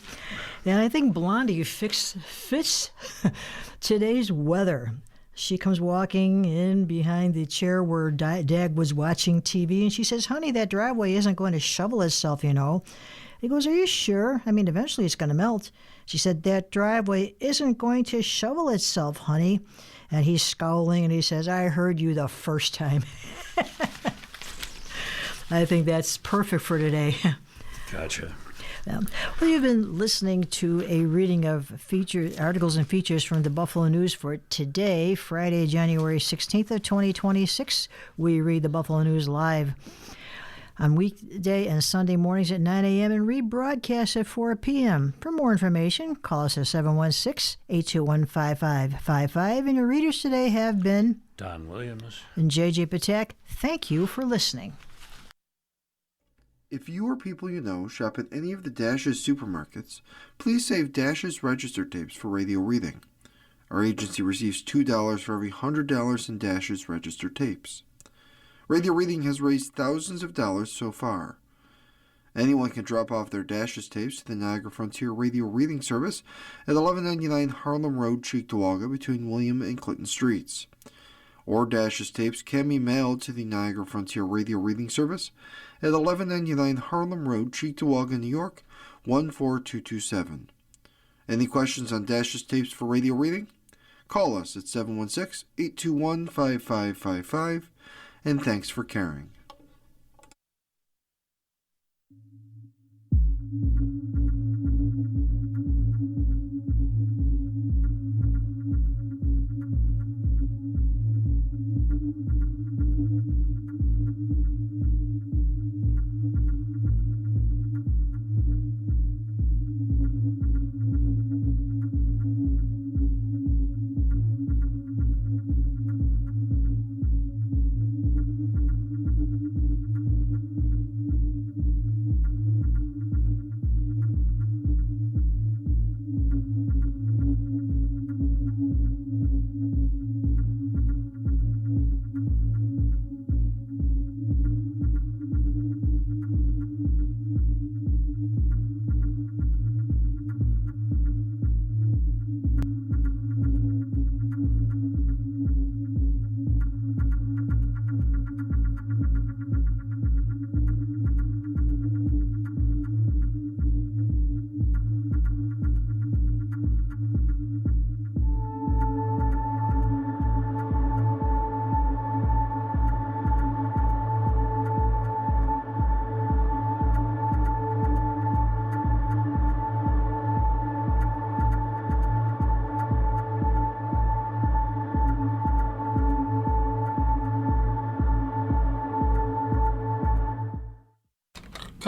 And I think Blondie fits today's weather. She comes walking in behind the chair where Dad was watching TV, and she says, "Honey, that driveway isn't going to shovel itself, you know." He goes, "Are you sure? I mean, eventually it's going to melt." She said, "That driveway isn't going to shovel itself, honey." And he's scowling, and he says, "I heard you the first time." I think that's perfect for today. Gotcha. Well, you've been listening to a reading of articles and features from the Buffalo News for today, Friday, January 16th of 2026. We read the Buffalo News live on weekday and Sunday mornings at 9 a.m. and rebroadcast at 4 p.m. For more information, call us at 716-821-5555. And your readers today have been Don Williams and J.J. Patak. Thank you for listening. If you or people you know shop at any of the Dash's supermarkets, please save Dash's register tapes for radio reading. Our agency receives $2 for every $100 in Dash's register tapes. Radio reading has raised thousands of dollars so far. Anyone can drop off their Dash's tapes to the Niagara Frontier Radio Reading Service at 1199 Harlem Road, Cheektowaga, between William and Clinton Streets. Or Dash's tapes can be mailed to the Niagara Frontier Radio Reading Service at 1199 Harlem Road, Cheektowaga, New York, 14227. Any questions on Dash's tapes for radio reading? Call us at 716-821-5555, and thanks for caring.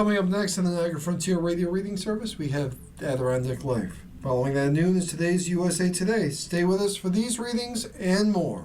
Coming up next on the Niagara Frontier Radio Reading Service, we have Adirondack Life. Following that noon is today's USA Today. Stay with us for these readings and more.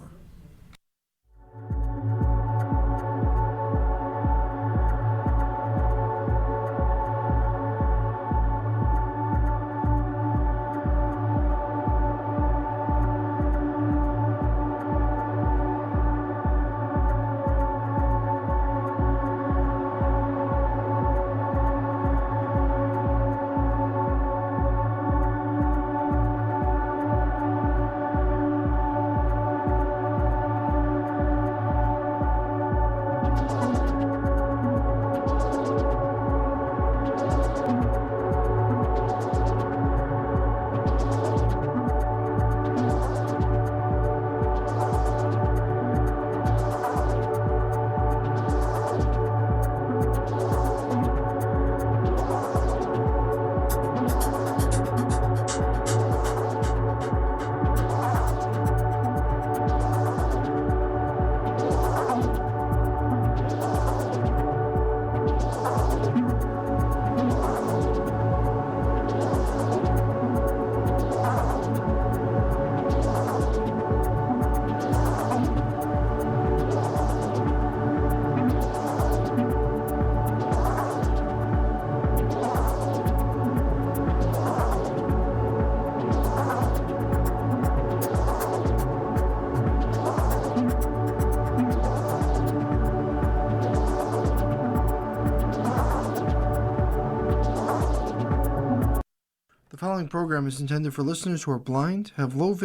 The following program is intended for listeners who are blind, have low vision,